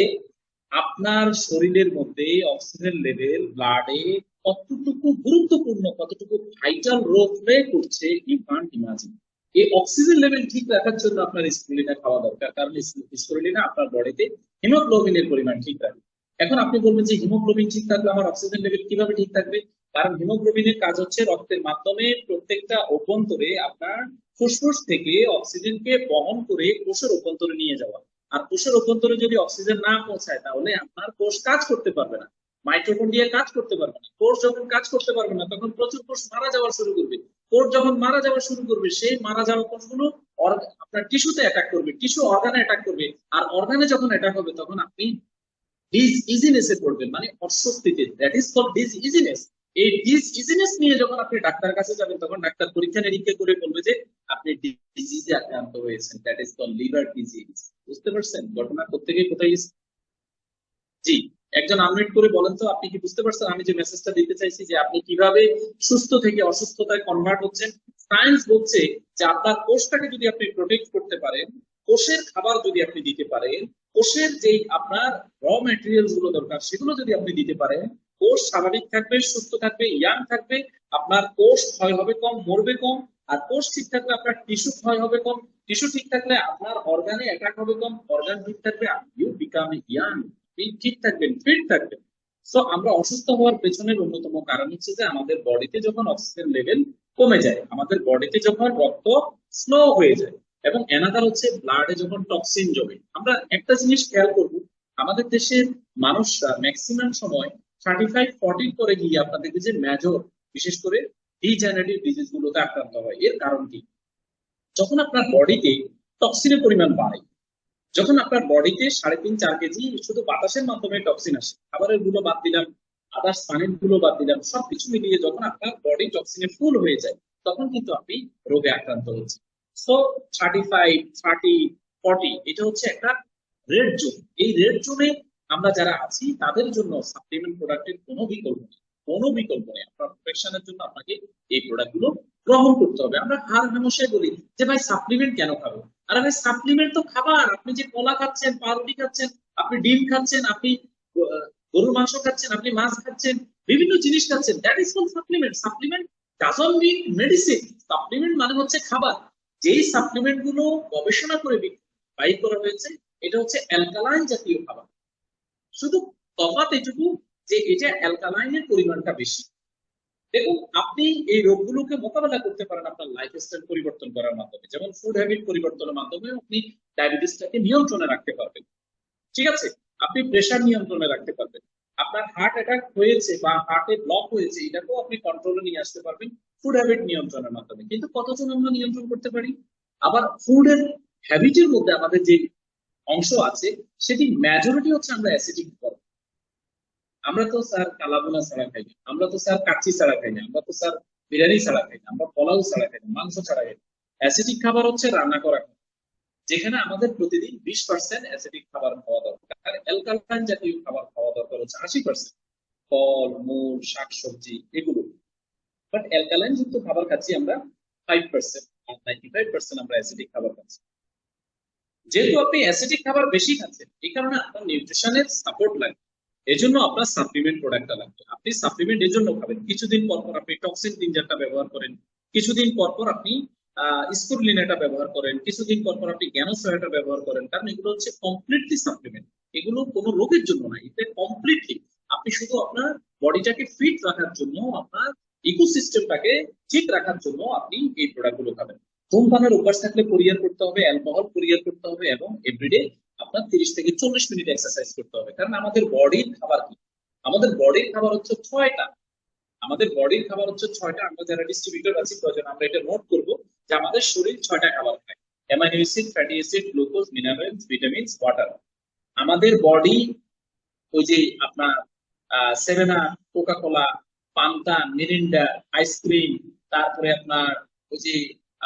আপনার শরীরের মধ্যে অক্সিজেন লেভেল ব্লাডে কতটুকু গুরুত্বপূর্ণ, কতটুকু ভাইটাল রোল প্লে করছে, ইউ কান্ট ইমাজিন। এই অক্সিজেন লেভেল ঠিক রাখার জন্য আপনার স্পিরুলিনা খাওয়া দরকার, কারণ স্পিরুলিনা আপনার বডিতে হিমোগ্লোবিনের পরিমাণ ঠিক রাখে। এখন আপনি বলবেন যে হিমোগ্লোবিন ঠিক থাকলে আমার অক্সিজেন লেভেল কিভাবে ঠিক থাকবে? কারণ হিমোগ্লোবিনের কাজ হচ্ছে রক্তের মাধ্যমে প্রত্যেকটা অভ্যন্তরে আপনার ফুসফুস থেকে অক্সিজেনকে বহন করে কোষের অভ্যন্তরে নিয়ে যাওয়া। আর কোষের অভ্যন্তরে যদি অক্সিজেন না পৌঁছায়, তাহলে আপনার কোষ কাজ করতে পারবে না, মাইটোকন্ড্রিয়া কাজ করতে পারবে না। কোষ যখন কাজ করতে পারবে না, তখন প্রচুর কোষ মারা যাওয়া শুরু করবে। কোষ যখন মারা যাওয়া শুরু করবে, সেই মারা যাওয়া কোষগুলো আপনার টিস্যুতে অ্যাটাক করবে, টিস্যু অর্গানে অ্যাটাক করবে। আর অর্গানে যখন অ্যাটাক হবে, তখন আপনি ডিসইজিনেসে পড়বেন, মানে অস্বস্তিতে। That is called diseasiness. এই ডিসইজিনেস নিয়ে যখন আপনি ডাক্তার কাছে যাবেন, তখন ডাক্তার পরীক্ষা নিরীক্ষা করে বলবে যে আপনি ডিজিজে আক্রান্ত হয়েছেন, that is called liver disease. বুঝতে পারছেন ঘটনা কোত্থেকে কোথায়? জি, একজন আনমিউট করে বলেন তো, আপনি কি বুঝতে পারছেন আমি যে মেসেজটা দিতে চাইছি, যে আপনি কিভাবে সুস্থ থেকে অসুস্থতায় কনভার্ট হচ্ছেন? সায়েন্স বলছে যে আপনার কোষটাকে যদি আপনি প্রোটেক্ট করতে পারেন, কোষের খাবার যদি আপনি দিতে পারেন, কোষের যেই আপনার র ম্যাটেরিয়ালস গুলো দরকার সেগুলো যদি আপনি দিতে পারেন, কোষ স্বাভাবিক থাকবে, সুস্থ থাকবে, ইয়াং থাকবে। আপনার কোষ ক্ষয় হবে কম, মরবে কম। আর কোষ ঠিক থাকলে আপনার টিস্যু ক্ষয় হবে কম, টিস্যু ঠিক থাকলে আপনার অর্গানে অ্যাটাক হবে কম, অর্গান ঠিক থাকবে, ইউ বিকাম ইয়াং, ঠিক থাকবেন, ফিট থাকবেন। সো আমরা অসুস্থ হওয়ার পেছনের অন্যতম কারণ হচ্ছে যে আমাদের বডিতে যখন অক্সিজেন লেভেল কমে যায়, আমাদের বডিতে যখন রক্ত স্লো হয়ে যায়, এবং এনাদার হচ্ছে ব্লাডে যখন টক্সিন জমে। আমরা একটা জিনিস খেয়াল করব, আমাদের দেশের মানুষরা ম্যাক্সিমাম সময় 35-40 করে গিয়ে আপনার দেখবে যে মেজর, বিশেষ করে ডিজেনারেটিভ ডিজিজ গুলোতে আক্রান্ত হয়। এর কারণ কি? যখন আপনার বডিতে টক্সিনের পরিমাণ বাড়ে, যখন আপনার বডিতে 3.5-4 কেজি শুধু বাতাসের মাধ্যমে টক্সিন আসে, খাবারের গুলো বাদ দিলাম, আদার্স পানির গুলো বাদ দিলাম, সবকিছু মিলিয়ে যখন আপনার বডি টক্সিনে ফুল হয়ে যায়, তখন কিন্তু আপনি রোগে আক্রান্ত হচ্ছেন। সো 35, 30, 40 এটা হচ্ছে একটা রেড জোন। এই রেড জোনে আমরা যারা আছি তাদের জন্য সাপ্লিমেন্ট প্রোডাক্টের কোনো বিকল্প নেই, কোনো বিকল্প নেই। আপনার প্রোটেকশনের জন্য আপনাকে এই প্রোডাক্ট গুলো গ্রহণ করতে হবে। আমরা হার হামেশাই বলি যে ভাই সাপ্লিমেন্ট কেন খাবো? আরে ভাই, সাপ্লিমেন্ট তো খাবার। আপনি যে কলা খাচ্ছেন, পাউরুটি খাচ্ছেন, আপনি ডিম খাচ্ছেন, আপনি গরুর মাংস খাচ্ছেন, আপনি মাছ খাচ্ছেন, বিভিন্ন জিনিস খাচ্ছেন, that is called supplement. Supplement doesn't mean medicine. Supplement মানে হচ্ছে খাবার। যেই সাপ্লিমেন্ট গুলো গবেষণা করে বাইর করা হয়েছে, এটা হচ্ছে অ্যালকালাইন জাতীয় খাবার। শুধু তফাৎ এটুকু যে এটা অ্যালকালাইনের পরিমাণটা বেশি। দেখুন, আপনি এই রোগগুলোকে মোকাবেলা করতে পারেন আপনার লাইফস্টাইল পরিবর্তন করার মাধ্যমে, যেমন ফুড হ্যাবিট পরিবর্তনের মাধ্যমে আপনি ডায়াবেটিসটাকে নিয়ন্ত্রণে রাখতে পারবেন। ঠিক আছে, আপনি প্রেশার নিয়ন্ত্রণে রাখতে পারবেন। আপনার হার্ট অ্যাটাক হয়েছে বা হার্টে ব্লক হয়েছে, এটাকেও আপনি কন্ট্রোলে নিয়ে আসতে পারবেন ফুড হ্যাবিট নিয়ন্ত্রণের মাধ্যমে। কিন্তু কতজন আমরা নিয়ন্ত্রণ করতে পারি? আবার ফুডের হ্যাবিটের মধ্যে আমাদের যে অংশ আছে, সেটি মেজরিটি হচ্ছে আমরা অ্যাসিডিক। আমরা তো স্যার কালাবোনা ছাড়া খাই না, আমরা তো স্যার কাচ্চি ছাড়া খাই না, আমরা তো স্যার বিরিয়ানি ছাড়া খাই না, আমরা পোলাও ছাড়া খাই না, মাংস ছাড়া খাই না। অ্যাসিডিক খাবার হচ্ছে রান্না করা খাবার, যেখানে আমাদের প্রতিদিন 20% অ্যাসিডিক খাবার খাওয়া দরকার, আর অ্যালকালাইন জাতীয় খাবার খাওয়া দরকার হচ্ছে 80%, ফল মূল শাকসবজি এগুলো। বাট অ্যালকালাইন যুক্ত খাবার খাচ্ছি আমরা 5%, আর 95% আমরা অ্যাসিডিক খাবার খাচ্ছি। যেহেতু আপনি অ্যাসিডিক খাবার বেশি খাচ্ছেন, এই কারণে আপনার নিউট্রিশনের সাপোর্ট লাগবে, এজন্য আপনার সাপ্লিমেন্ট প্রোডাক্টটা লাগবে। আপনি সাপ্লিমেন্ট এর জন্য খাবেন, কিছুদিন পর পর আপনি টক্সিন ক্লিনজারটা ব্যবহার করেন, কিছুদিন পর পর আপনি স্পিরুলিনাটা ব্যবহার করেন, কিছুদিন পর পর আপনি জ্ঞানোসয়াটা ব্যবহার করেন, কারণ এগুলো হচ্ছে কমপ্লিটলি সাপ্লিমেন্ট। এগুলো কোনো রোগের জন্য না, এটা কমপ্লিটলি আপনি শুধু আপনার বডিটাকে ফিট রাখার জন্য, আপনার ইকোসিস্টেমটাকে ঠিক রাখার জন্য আপনি এই প্রোডাক্টগুলো খাবেন। ধূমপানের অভ্যাস থাকলে পরিহার করতে হবে, অ্যালকোহল পরিহার করতে হবে, এবং এভরিডে আপনার 30 থেকে 40 মিনিট এক্সারসাইজ করতে হবে। কারণ আমাদের বডির খাবার কি, আমাদের বডির খাবার হচ্ছে 6টা। আমাদের বডির খাবার হচ্ছে 6টা। আমরা যারা ডিস্ট্রিবিউটর আছি প্রয়োজন আমরা এটা নোট করব যে আমাদের শরীর 6টা খাবার খায়: amino acid, fatty acid, glucose, minerals, vitamins, water. আমাদের বডি ওই যে আপনার সেভেন আপ, কোকা কোলা, পান্তা, মিরিন্ডা, আইসক্রিম, তারপরে আপনার ওই যে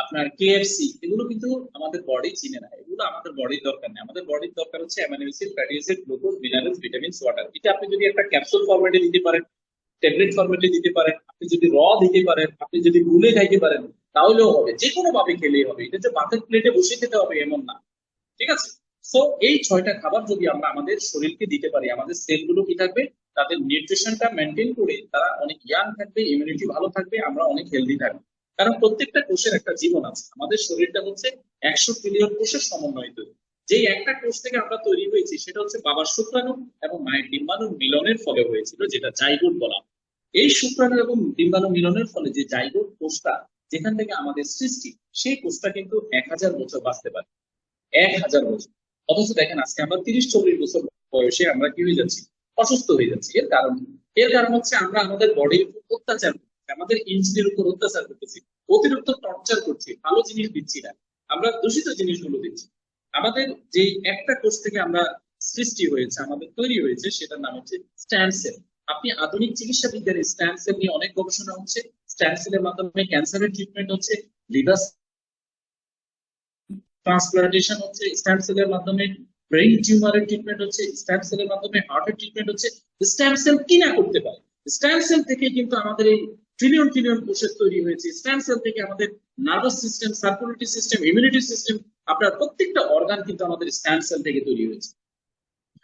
আপনার কেএফসি, এগুলো কিন্তু আমাদের বডি চিনে না, এগুলো আমাদের বডির দরকার নেই। আমাদের বডির দরকার হচ্ছে amino acid, fatty acid, glucose, minerals, vitamins, water. এটা আপনি যদি একটা ক্যাপসুল ফরম্যাটে দিতে পারেন, ট্যাবলেট ফরম্যাটে দিতে পারেন, আপনি যদি দিতে পারেন, আপনি যদি গুলে খাইতে পারেন, তাহলেও হবে, যে কোনো ভাবে খেলেই হবে। এটা যে ভাতের প্লেটে বসে খেতে হবে এমন না, ঠিক আছে? সো এই 6টা খাবার যদি আমরা আমাদের শরীরকে দিতে পারি, আমাদের সেলগুলো কি থাকবে, তাদের নিউট্রিশনটা মেনটেন করে তারা অনেক ইয়াং থাকবে, ইমিউনিটি ভালো থাকবে, আমরা অনেক হেলদি থাকবো। কারণ প্রত্যেকটা কোষের একটা জীবন আছে। আমাদের শরীরটা হচ্ছে 100 ট্রিলিয়ন কোষের সমন্বয় তৈরি। যেই একটা কোষ থেকে আমরা তৈরি হয়েছি সেটা হচ্ছে বাবার শুক্রাণু এবং মায়ের ডিম্বাণুর মিলনের ফলে হয়েছিল, যেটা জাইগোট বলা হয়। এই শুক্রাণু এবং ডিম্বাণু মিলনের ফলে যে জাইগোট কোষটা, যেখান থেকে আমাদের সৃষ্টি, সেই কোষটা কিন্তু 1000 বছর বাঁচতে পারে, 1000 বছর। অথচ দেখেন আজকে আমরা 30-40 বছর বয়সে আমরা কি হয়ে যাচ্ছি, অসুস্থ হয়ে যাচ্ছি। এর কারণ হচ্ছে আমরা আমাদের বডির উপর অত্যাচার করছি, আমাদের ইঞ্জিনের উপর অত্যাচার করতেছি, অতিরিক্ত টর্চার করছি, ভালো জিনিস দিচ্ছি না, আমরা দূষিত জিনিসগুলো দিচ্ছি। আমাদের যে একটা কোষ থেকে আমরা সৃষ্টি হয়েছে, আমাদের তৈরি হয়েছে, সেটার নাম হচ্ছে স্ট্যাম সেল। আপনি আধুনিক চিকিৎসা বিজ্ঞানে স্ট্যাম সেল নিয়ে অনেক গবেষণা হচ্ছে। স্ট্যাম সেলের মাধ্যমে ক্যান্সারের ট্রিটমেন্ট হচ্ছে, লিভার ট্রান্সপ্লান্টেশন হচ্ছে স্টেম সেলের মাধ্যমে, ব্রেইন টিউমারের ট্রিটমেন্ট হচ্ছে স্টেম সেলের মাধ্যমে, হার্টের ট্রিটমেন্ট হচ্ছে। স্টেম সেল কি না করতে পারে? স্টেম সেল থেকে কিন্তু আমাদের এই ট্রিলিয়ন ট্রিলিয়ন কোষের তৈরি হয়েছে। স্টেম সেল থেকে আমাদের nervous system, circulatory system, immunity system, আপনার প্রত্যেকটা অর্গান কিন্তু আমাদের স্টেম সেল থেকে তৈরি হয়েছে।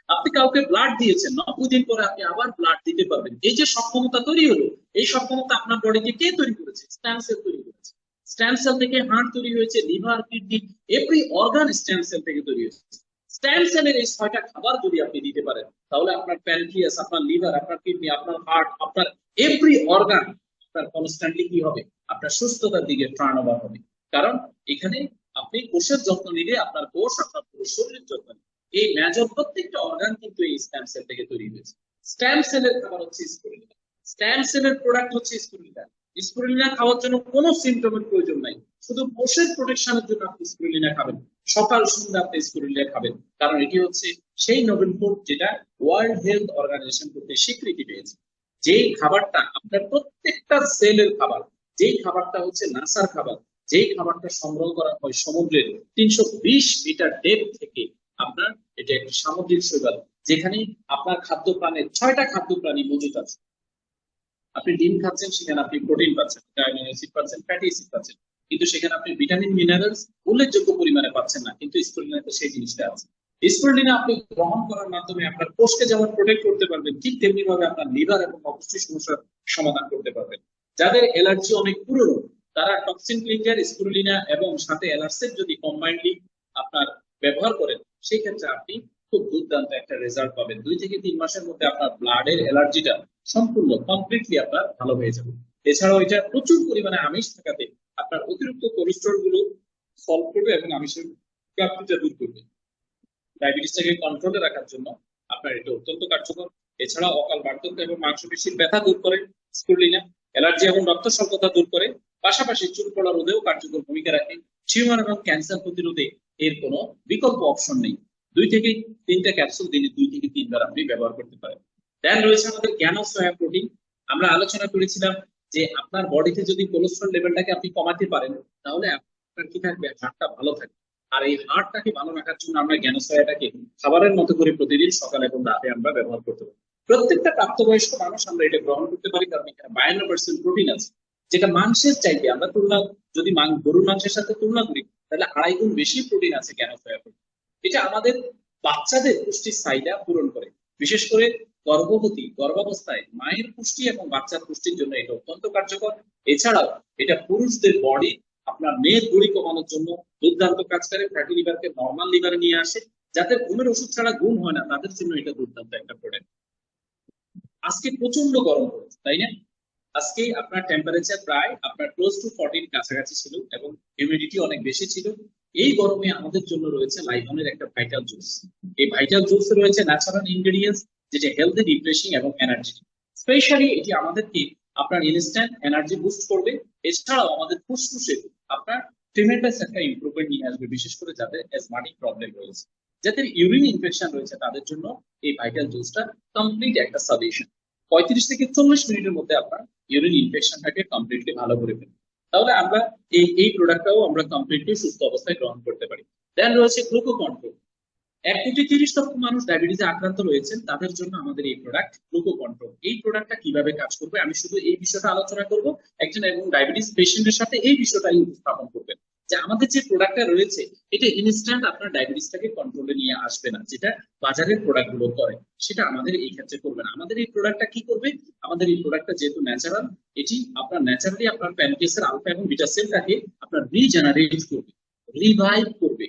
আপনি কাউকে ব্লাড দিয়েছেন, 90 দিন পরে আপনি আবার ব্লাড দিতে পারবেন। এই যে সক্ষমতা তৈরি হলো, এই সক্ষমতা আপনার বডিতে কে তৈরি করেছে? স্টেম সেল তৈরি করেছে। স্টেম সেল থেকে হার্ট তৈরি হয়েছে, liver, kidney, every organ stem cell থেকে তৈরি হয়েছে। স্টেম সেলের এই 6টা খাবার যদি আপনি দিতে পারেন, তাহলে আপনার প্যানক্রিয়াস, আপনার লিভার, আপনার কিডনি, আপনার হার্ট, আপনার এভরি অর্গান আপনার কনস্ট্যান্টলি কি হবে, আপনার সুস্থতার দিকে টার্ন ওভার হবে। কারণ এখানে আপনি কোষের যত্ন নিলে আপনার কোষ আপনার পুরো শরীরের যত্ন নেবে। এই মেজর প্রত্যেকটা অর্গান কিন্তু এই স্টেম সেল থেকে তৈরি হয়েছে। স্টেম সেলের খাবার হচ্ছে স্পিরুলিনা, স্টেম সেলের প্রোডাক্ট হচ্ছে স্পিরুলিনা। স্পিরুলিনা খাওয়ার জন্য কোনো সিমটমের প্রয়োজন নাই, শুধু কোষের প্রোটেকশনের জন্য আপনি স্পিরুলিনা খাবেন, সকাল সন্ধ্যা আপনি স্পিরুলিনা খাবেন। কারণ এটি হচ্ছে সেই নোবেল ফুড যেটা ওয়ার্ল্ড হেলথ অর্গানাইজেশন করতে স্বীকৃতি পেয়েছে। যেই খাবারটা আপনার প্রত্যেকটা সেলের খাবার, যেই খাবারটা হচ্ছে নাসার খাবার, যেই খাবারটা সংগ্রহ করা হয় সমুদ্রের 320 মিটার ডেপথ থেকে, আপনার এটা একটা সামুদ্রিক শৈবাল, যেখানে আপনার খাদ্য প্রাণের 6টা খাদ্য প্রাণী মজুদ আছে। আপনি ডিম খাচ্ছেন, সেখানে আপনি প্রোটিন পাচ্ছেন, অ্যামিনো অ্যাসিড পাচ্ছেন, ফ্যাটি অ্যাসিড পাচ্ছেন, কিন্তু সেখানে আপনি ভিটামিন মিনারেলস উল্লেখযোগ্য পরিমাণে পাচ্ছেন না। কিন্তু স্পিরুলিনাতে সেই জিনিসটা আছে। স্পিরুলিনা আপনি গ্রহণ করার মাধ্যমে আপনার কোষকে যেমন প্রোটেক্ট করতে পারবেন, ঠিক তেমনি ভাবে আপনার লিভার এবং অপুষ্টি সমস্যার সমাধান করতে পারবেন। যাদের অ্যালার্জি অনেক পুরনো, তারা টক্সিন ক্লিনজার, স্পিরুলিনা এবং সাথে অ্যালার্সেট যদি কম্বাইন্ডলি আপনার ব্যবহার করেন, সেই ক্ষেত্রে আপনি খুব দুর্দান্ত একটা রেজাল্ট পাবেন। 2 থেকে 3 মাসের মধ্যে আপনার ব্লাডের অ্যালার্জিটা সম্পূর্ণ কমপ্লিটলি আপনার ভালো হয়ে যাবে। এছাড়াও এটা প্রচুর পরিমাণে আমিষ থাকাতে আপনার অতিরিক্ত কোলেস্টেরল গুলো সলভ করবে এবং আমিষের প্রাপ্তিটা দূর করবে। ডায়াবেটিসটাকে কন্ট্রোলে রাখার জন্য আপনার এটা অত্যন্ত কার্যকর। এছাড়া অকাল বার্ধক্য এবং মাংসপেশির ব্যথা দূর করে স্পিরুলিনা, অ্যালার্জি এবং রক্ত স্বল্পতা দূর করে, পাশাপাশি চুল পড়া রোধেও কার্যকর ভূমিকা রাখে। টিউমার এবং ক্যান্সার প্রতিরোধে এর কোনো বিকল্প অপশন নেই। 2 থেকে 3টা ক্যাপসুল দিনে 2 থেকে 3 বার আপনি ব্যবহার করতে পারেন। দেন রয়েছে আমাদের জ্ঞানোসয়া প্রোটিন। আমরা আলোচনা করেছিলাম যে আপনার বডিতে যদি কোলেস্ট্রল লেভেলটাকে আপনি কমাতে পারেন, তাহলে আপনার কি থাকবে, হার্টটা ভালো থাকবে। আর এই হার্টটাকে ভালো রাখার জন্য আমরা জ্ঞানসয়াটাকে খাবারের মতো করে প্রতিদিন সকালে এবং রাতে আমরা ব্যবহার করতে পারি। প্রত্যেকটা প্রাপ্তবয়স্ক মানুষ আমরা এটা গ্রহণ করতে পারি, কারণ এখানে 52% প্রোটিন আছে, যেটা মাংসের চাইতে আমরা তুলনা, যদি গরুর মাংসের সাথে তুলনা করি, তাহলে 2.5 গুণ বেশি প্রোটিন আছে জ্ঞানসয়া। এটা আমাদের বাচ্চাদের পুষ্টির চাহিদা পূরণ করে। বিশেষ করে গর্ভাবস্থায় মায়ের পুষ্টি এবং বাচ্চার পুষ্টির জন্য এটা অত্যন্ত কার্যকর। এছাড়াও এটা পুরুষদের বডি, আপনার মেয়ের ভুঁড়ি কমানোর জন্য দুর্দান্ত কাজ করে, ফ্যাটি লিভারকে নর্মাল লিভারে নিয়ে আসে। যাদের ঘুমের ওষুধ ছাড়া ঘুম হয় না, তাদের জন্য এটা দুর্দান্ত একটা প্রোডাক্ট। আজকে প্রচন্ড গরম পড়েছে, তাই না? আজকে আপনার টেম্পারেচার প্রায় আপনার ক্লোজ টু 40 কাছাকাছি ছিল এবং হিউমিডিটি অনেক বেশি ছিল। এই গরমে আমাদের জন্য রয়েছে লাইভনের একটা ভাইটাল জুস। এই ভাইটাল জুসে রয়েছে ন্যাচারাল ইনগ্রেডিয়েন্টস, যেটা হেলদি, রিফ্রেশিং এবং এনার্জি। স্পেশালি এটি আমাদেরকে আপনার ইনস্ট্যান্ট এনার্জি বুস্ট করবে। এছাড়াও আমাদের ফুসফুসে আপনার ট্রিমেন্ডাস একটা ইমপ্রুভমেন্ট নিয়ে আসবে, বিশেষ করে যাদের অ্যাজমাটিক প্রবলেম রয়েছে, যাদের ইউরিন ইনফেকশন রয়েছে, তাদের জন্য এই ভাইটাল জুসটা কমপ্লিট একটা সাজেশন। 35 থেকে 40 মিনিটের মধ্যে আপনার ইউরিন ইনফেকশনটাকে কমপ্লিটলি ভালো করে ফেলবে। তাহলে আমরা এই প্রোডাক্টটাও আমরা কমপ্লিটলি সুস্থ অবস্থায় গ্রহণ করতে পারি। দেন রয়েছে গ্লুকো কন্ট্রোল। 1,30,00,000 মানুষ ডায়াবেটিসে আক্রান্ত রয়েছেন, তাদের জন্য আমাদের এই প্রোডাক্ট গ্লুকো কন্ট্রোল। এই প্রোডাক্টটা কিভাবে কাজ করবে আমি শুধু এই বিষয়টা আলোচনা করব। একজন এবং ডায়াবেটিস পেশেন্টের সাথে এই বিষয়টাই উপস্থাপন করবেন যে আমাদের যে প্রোডাক্টটা রয়েছে এটা ইনস্ট্যান্ট আপনার ডায়াবেটিসটাকে কন্ট্রোলে নিয়ে আসবে না, যেটা বাজারের প্রোডাক্ট গুলো করে, সেটা আমাদের এই ক্ষেত্রে করবে না। আমাদের এই প্রোডাক্টটা কি করবে, আমাদের এই প্রোডাক্টটা যেহেতু ন্যাচারাল, এটি আপনার ন্যাচারালি আপনার প্যানক্রিয়াসের আলফা এবং বিটা সেলটাকে আপনার রিজেনারেট করবে, রিভাইভ করবে,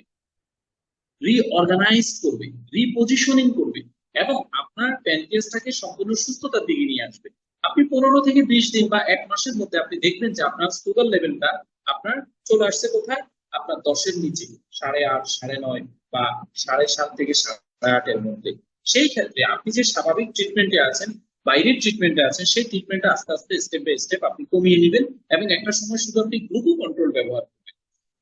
রিঅর্গানাইজ করবে, রিপজিশনিং করবে এবং আপনার প্যানক্রিয়াসটাকে সম্পূর্ণ সুস্থতার দিকে নিয়ে আসবে। আপনি 15 থেকে 20 দিন বা 1 মাসের মধ্যে আপনি দেখবেন যে আপনার সুগার লেভেলটা আপনার চলে আসছে কোথায়, আপনার 10-এর নিচে, 8.5, 9.5 বা 7.5 থেকে 8.5 এর মধ্যে। সেই ক্ষেত্রে আপনি যে স্বাভাবিক ট্রিটমেন্টে আছেন, বাইরের ট্রিটমেন্টে আছেন, সেই ট্রিটমেন্টটা আস্তে আস্তে স্টেপ বাই স্টেপ আপনি কমিয়ে নেবেন এবং একটা সময় শুধু আপনি গ্লুকো কন্ট্রোল ব্যবহার করবেন।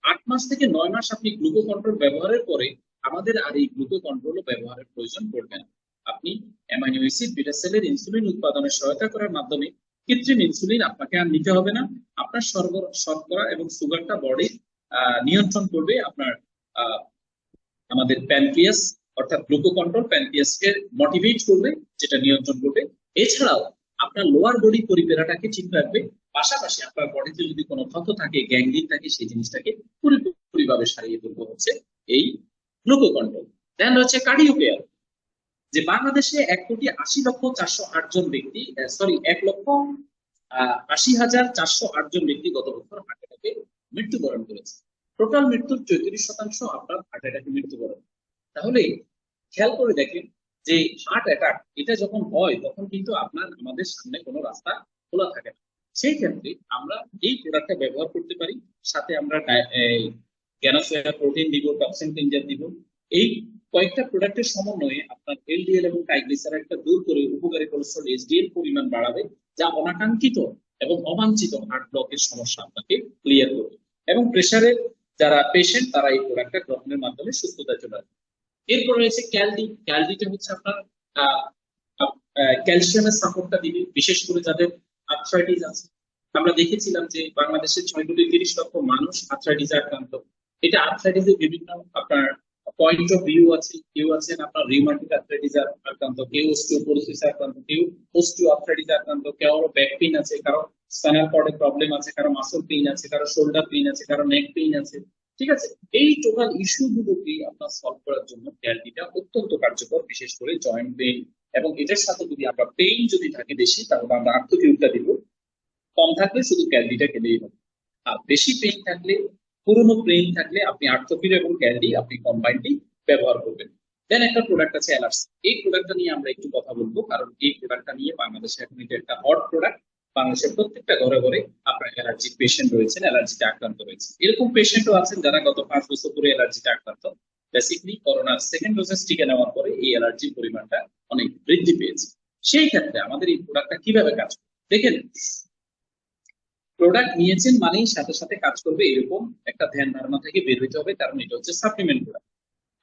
8 মাস থেকে 9 মাস আপনি গ্লুকো কন্ট্রোল ব্যবহারের পরে আমাদের আর এই গ্লুকো কন্ট্রোল ব্যবহারের প্রয়োজন পড়বে না। আপনি অ্যামাইনো অ্যাসিড বিটা সেলের ইনসুলিন উৎপাদনে সহায়তা করার মাধ্যমে কৃত্রিম ইনসুলিন আপনাকে আর নিতে হবে না। আপনার শর্করা এবং সুগারটা বডি নিয়ন্ত্রণ করবে আপনার আমাদের প্যানক্রিয়াস, অর্থাৎ গ্লুকো কন্ট্রোল প্যানক্রিয়াসকে মোটিভেট করবে, যেটা নিয়ন্ত্রণ করবে। এছাড়াও আপনার লোয়ার বডি পরিবেরাটাকে ঠিক রাখবে। পাশাপাশি আপনার বডিতে যদি কোনো ক্ষত থাকে, গ্যাংগ্রিন থাকে, সেই জিনিসটাকে পুরোপুরিভাবে সারিয়ে তুলবে হচ্ছে এই গ্লুকো কন্ট্রোল। দেন হচ্ছে কার্ডিও কেয়ার, যে বাংলাদেশে 1,80,408 জন ব্যক্তি, 1,80,408 জন ব্যক্তি গত বছর হার্ট অ্যাটাকে মৃত্যুবরণ করেছে। টোটাল মৃত্যুর 34% আপনার হার্ট অ্যাটাকে মৃত্যুবরণ। তাহলে খেয়াল করে দেখেন যে হার্ট অ্যাটাক এটা যখন হয় তখন কিন্তু আমাদের সামনে কোনো রাস্তা খোলা থাকে না। সেই ক্ষেত্রে আমরা এই প্রোডাক্টটা ব্যবহার করতে পারি। সাথে আমরা জ্ঞানসয়া প্রোটিন দিব, টক্সিন ক্লিনজার দিব। এই কয়েকটা প্রোডাক্টের সমন্বয়ে আপনার এলডিএল এবং ট্রাইগ্লিসারাইডটা দূর করে উপকারী কোলেস্ট্রল এইচডিএল পরিমাণ বাড়াবে, যা অনাকাঙ্ক্ষিত এবং অবাঞ্ছিত হার্ট ব্লকের সমস্যা আপনাকে ক্লিয়ার করবে। এবং প্রেসারের যারা পেশেন্ট তারা এই প্রোডাক্টটা গ্রহণের মাধ্যমে সুস্থতা চলে আসবে। এরপর রয়েছে ক্যালডি। ক্যালডিটা হচ্ছে আপনার ক্যালসিয়ামের সাপোর্টটা দিবে, বিশেষ করে যাদের আর্থ্রাইটিস আছে। আমরা দেখেছিলাম যে বাংলাদেশের 6,30,00,000 মানুষ আর্থ্রাইটিসে আক্রান্ত। এটা আর্থ্রাইটিসের বিভিন্ন আপনার পয়েন্ট অফ ভিউ আছে। কেউ আছেন আপনার রিউমাটিক আর্থ্রাইটিসে আক্রান্ত, কেউ অস্টিওপোরোসিসে আক্রান্ত, কেউ অস্টিও আর্থ্রাইটিসে আক্রান্ত, কারো ব্যাক পেইন আছে, কারো স্পাইনাল কর্ডের প্রবলেম আছে, কারো মাসল পেইন আছে, কারো শোল্ডার পেইন আছে, কারো নেক পেইন আছে। ঠিক আছে, এই টোটাল ইস্যু গুলোকে আপনার সলভ করার জন্য ক্যালডিটা অত্যন্ত কার্যকর, বিশেষ করে জয়েন্ট পেইন। এবং এটার সাথে যদি আমরা পেইন যদি থাকে বেশি, তাহলে আমরা আর্থোকিউটটা দিব। কম থাকলে শুধু ক্যালডিটা খেলেই হবে। আর বেশি পেইন থাকলে, পুরোনো পেইন থাকলে আপনি আর্থোকিউ এবং ক্যালডি আপনি কম্বাইন্ডলি ব্যবহার করবেন। দেন একটা প্রোডাক্ট আছে অ্যালার্জি। এই প্রোডাক্টটা নিয়ে আমরা একটু কথা বলবো, কারণ এই প্রোডাক্টটা নিয়ে বাংলাদেশে এখন এটা একটা হট প্রোডাক্ট। বাংলাদেশের প্রত্যেকটা ঘরে ঘরে আপনার অ্যালার্জি পেশেন্ট রয়েছেন, অ্যালার্জিতে আক্রান্ত রয়েছে। এরকম পেশেন্টও আছেন যারা গত 5 বছর ধরে অ্যালার্জিতে আক্রান্ত। বেসিক্যালি করোনার সেকেন্ড ডোজেস টিকা নেওয়ার পরে এই অ্যালার্জির পরিমাণটা অনেক বৃদ্ধি পেয়েছে। সেই ক্ষেত্রে আমাদের এই প্রোডাক্টটা কিভাবে কাজ করে দেখেন। প্রোডাক্ট নিয়েছেন মানেই সাথে সাথে কাজ করবে এরকম একটা ধ্যান ধারণা থেকে বের হতে হবে, কারণ এটা হচ্ছে সাপ্লিমেন্ট প্রোডাক্ট।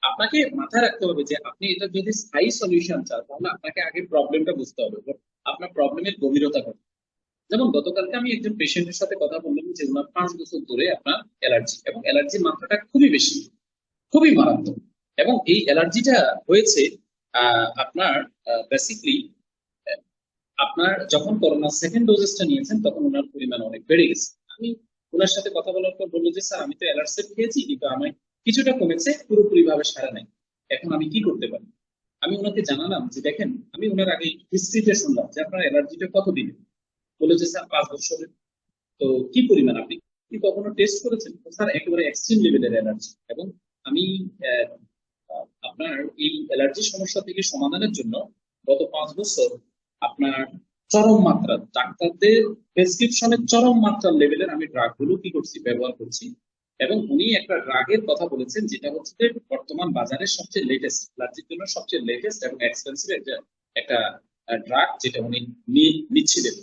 আপনাকে মাথায় রাখতে হবে যে আপনি এটা যদি স্থায়ী সলিউশন চান, তাহলে আপনাকে আগে প্রবলেমটা বুঝতে হবে, আপনার প্রবলেমের গভীরতা কত। যেমন গতকালকে আমি একজন পেশেন্টের সাথে কথা বললাম যে ওনার 5 বছর ধরে আপনার অ্যালার্জি, এবং অ্যালার্জির মাত্রাটা খুবই বেশি, খুবই মারাত্মক। এবং এই অ্যালার্জিটা হয়েছে আপনার বেসিকলি আপনার যখন করোনা সেকেন্ড ডোজেসটা নিয়েছেন তখন ওনার পরিমাণ অনেক বেড়ে গেছে। আমি ওনার সাথে কথা বলার পর বললো যে স্যার আমি তো অ্যালার্সেট খেয়েছি কিন্তু আমার কিছুটা কমেছে, পুরোপুরি ভাবে সারা নাই, এখন আমি কি করতে পারি? আমি ওনাকে জানালাম যে দেখেন, আমি ওনার আগে হিস্ট্রিতে শুনলাম যে আপনার অ্যালার্জিটা কতদিন, বলে যে স্যার 5 বছরের। তো কি পরিমাণ, আপনি কি কখনো টেস্ট করেছেন? তো স্যার একেবারে এক্সট্রিম লেভেলের অ্যালার্জি। এবং আমি আহ, আপনার এই অ্যালার্জি সমস্যা থেকে সমাধানের জন্য গত 5 বছর আপনার চরম মাত্রা, ডাক্তারদের প্রেসক্রিপশনের চরম মাত্রার লেভেলের আমি ড্রাগ গুলো কি করছি, ব্যবহার করছি। এবং উনি একটা ড্রাগের কথা বলেছেন যেটা হচ্ছে যে বর্তমান বাজারের সবচেয়ে লেটেস্ট, অ্যালার্জির জন্য সবচেয়ে লেটেস্ট এবং এক্সপেন্সিভ একটা ড্রাগ, যেটা উনি নিচ্ছিলেন।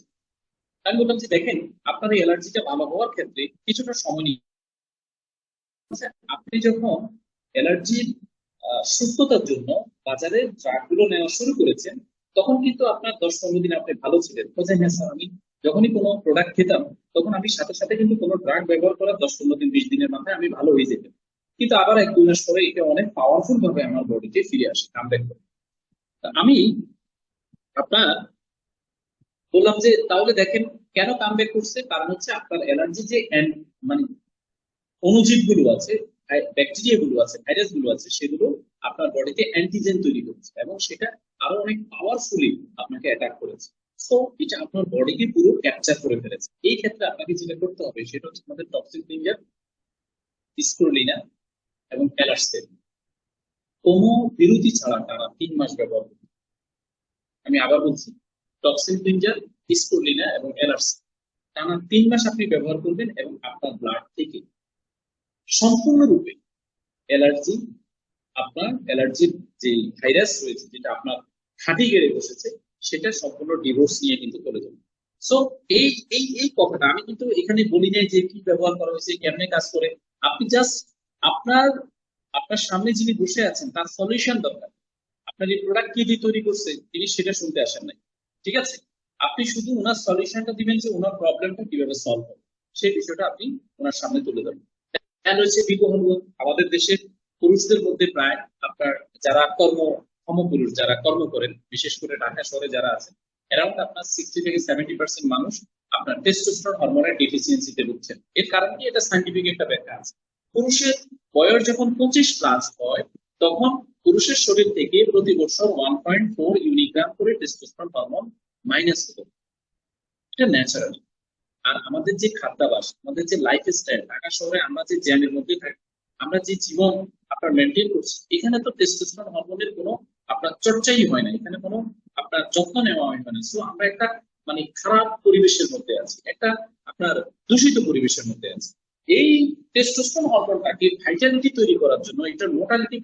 আমি বললাম যে দেখেন, আপনার এই অ্যালার্জিটা ভালো হওয়ার ক্ষেত্রে কিছুটা সময় নিয়ে, আপনি যখন অ্যালার্জির সুস্থতার জন্য বাজারে ড্রাগ গুলো নেওয়া শুরু করেছেন, তখন কিন্তু আপনার 10-15 দিন আপনি ভালো ছিলেন। বলছেন হ্যাঁ স্যার, আমি যখনই কোনো প্রোডাক্ট খেতাম তখন আমি সাথে সাথে কিন্তু কোনো ড্রাগ ব্যবহার করার 10-15 দিন 20 দিনের মাথায় আমি ভালো হয়ে যেতাম, কিন্তু আবার 1-2 মাস পরে এটা অনেক পাওয়ারফুল ভাবে আমার বডিতে ফিরে আসে, কামব্যাক করে। তা আমি আপনার বললাম যে তাহলে দেখেন কেন কামব্যাক করছে, কারণ হচ্ছে আপনার অ্যালার্জি যে মানে অণুজীব গুলো আছে, ব্যাকটেরিয়া গুলো আছে, ভাইরাস গুলো আছে, সেগুলো আপনার বডিতে অ্যান্টিজেন তৈরি করছে এবং সেটা আরো অনেক পাওয়ারফুলি আপনাকে অ্যাটাক করেছে। সো এটা আপনার বডিকে পুরো ক্যাপচার করে ফেলেছে। এই ক্ষেত্রে আপনাকে যেটা করতে হবে সেটা হচ্ছে আমাদের টক্সিন ক্লিনজার, স্পিরুলিনা এবং অ্যালার্সেন কোনো বিরতি ছাড়া টানা 3 মাস ব্যবহার করতে হবে। আমি আবার বলছি, টক্সিন ক্লিনজার, স্পিরুলিনা এবং অ্যালার্সেন টানা 3 মাস আপনি ব্যবহার করবেন এবং আপনার ব্লাড থেকে সম্পূর্ণরূপে অ্যালার্জি, আপনার অ্যালার্জির যে ভাইরাস রয়েছে যেটা আপনার খাঁটি গেড়ে বসেছে, সেটা সম্পূর্ণ ডিভোর্স নিয়ে কিন্তু চলে যাবে। সো এই এই এই কথাটা আমি কিন্তু এখানে বলি নাই যে কি ব্যবহার করা হয়েছে, কেমনে কাজ করে। আপনি জাস্ট আপনার আপনার সামনে যিনি বসে আছেন তার সলিউশন দরকার। আপনার এই প্রোডাক্ট কি দিয়ে তৈরি করছে তিনি সেটা শুনতে আসেন নাই, ঠিক আছে? আপনি শুধু ওনার সলিউশনটা দিবেন যে ওনার প্রবলেমটা কিভাবে সলভ হবে, সেই বিষয়টা আপনি ওনার সামনে তুলে ধরবেন। হ্যাঁ, রয়েছে বিকল্প। আমাদের দেশের পুরুষদের মধ্যে প্রায় আপনার যারা পুরুষ যারা কর্ম করেন, বিশেষ করে ঢাকা শহরে যারা আছেন, অ্যারাউন্ড আপনার 60 থেকে 70% মানুষ আপনার টেস্টোস্টেরন হরমোনের ডেফিসিয়েন্সিতে ভুগছেন। এর কারণ কি, এটা সাইন্টিফিক একটা ব্যাখ্যা আছে। পুরুষের বয়স যখন 25+ হয় তখন পুরুষের শরীর থেকে প্রতি বছর 1.4 ইউনিগ্রাম করে টেস্টোস্টেরন হরমোন মাইনাস হতে, এটা ন্যাচারাল। আর আমাদের যে খাদ্যাভ্যাস, আমাদের যে লাইফ স্টাইল, ঢাকা শহরে আমরা যে জ্যামের মধ্যে থাকি, আমরা যে জীবন আপনার মেনটেন করছি, এখানে তো টেস্টোস্টেরন হরমোনের কোনো আপনার চর্চাই হয় না, এখানে কোনো আপনার যত্ন নেওয়া হয় না। সো আমরা একটা মানে খারাপ পরিবেশের মধ্যে আছি, একটা আপনার দূষিত পরিবেশের মধ্যে আছি। এই টেস্টোস্টেরন হরমোনটাকে ভাইটালিটি তৈরি করার জন্য, এটার মোটালিটি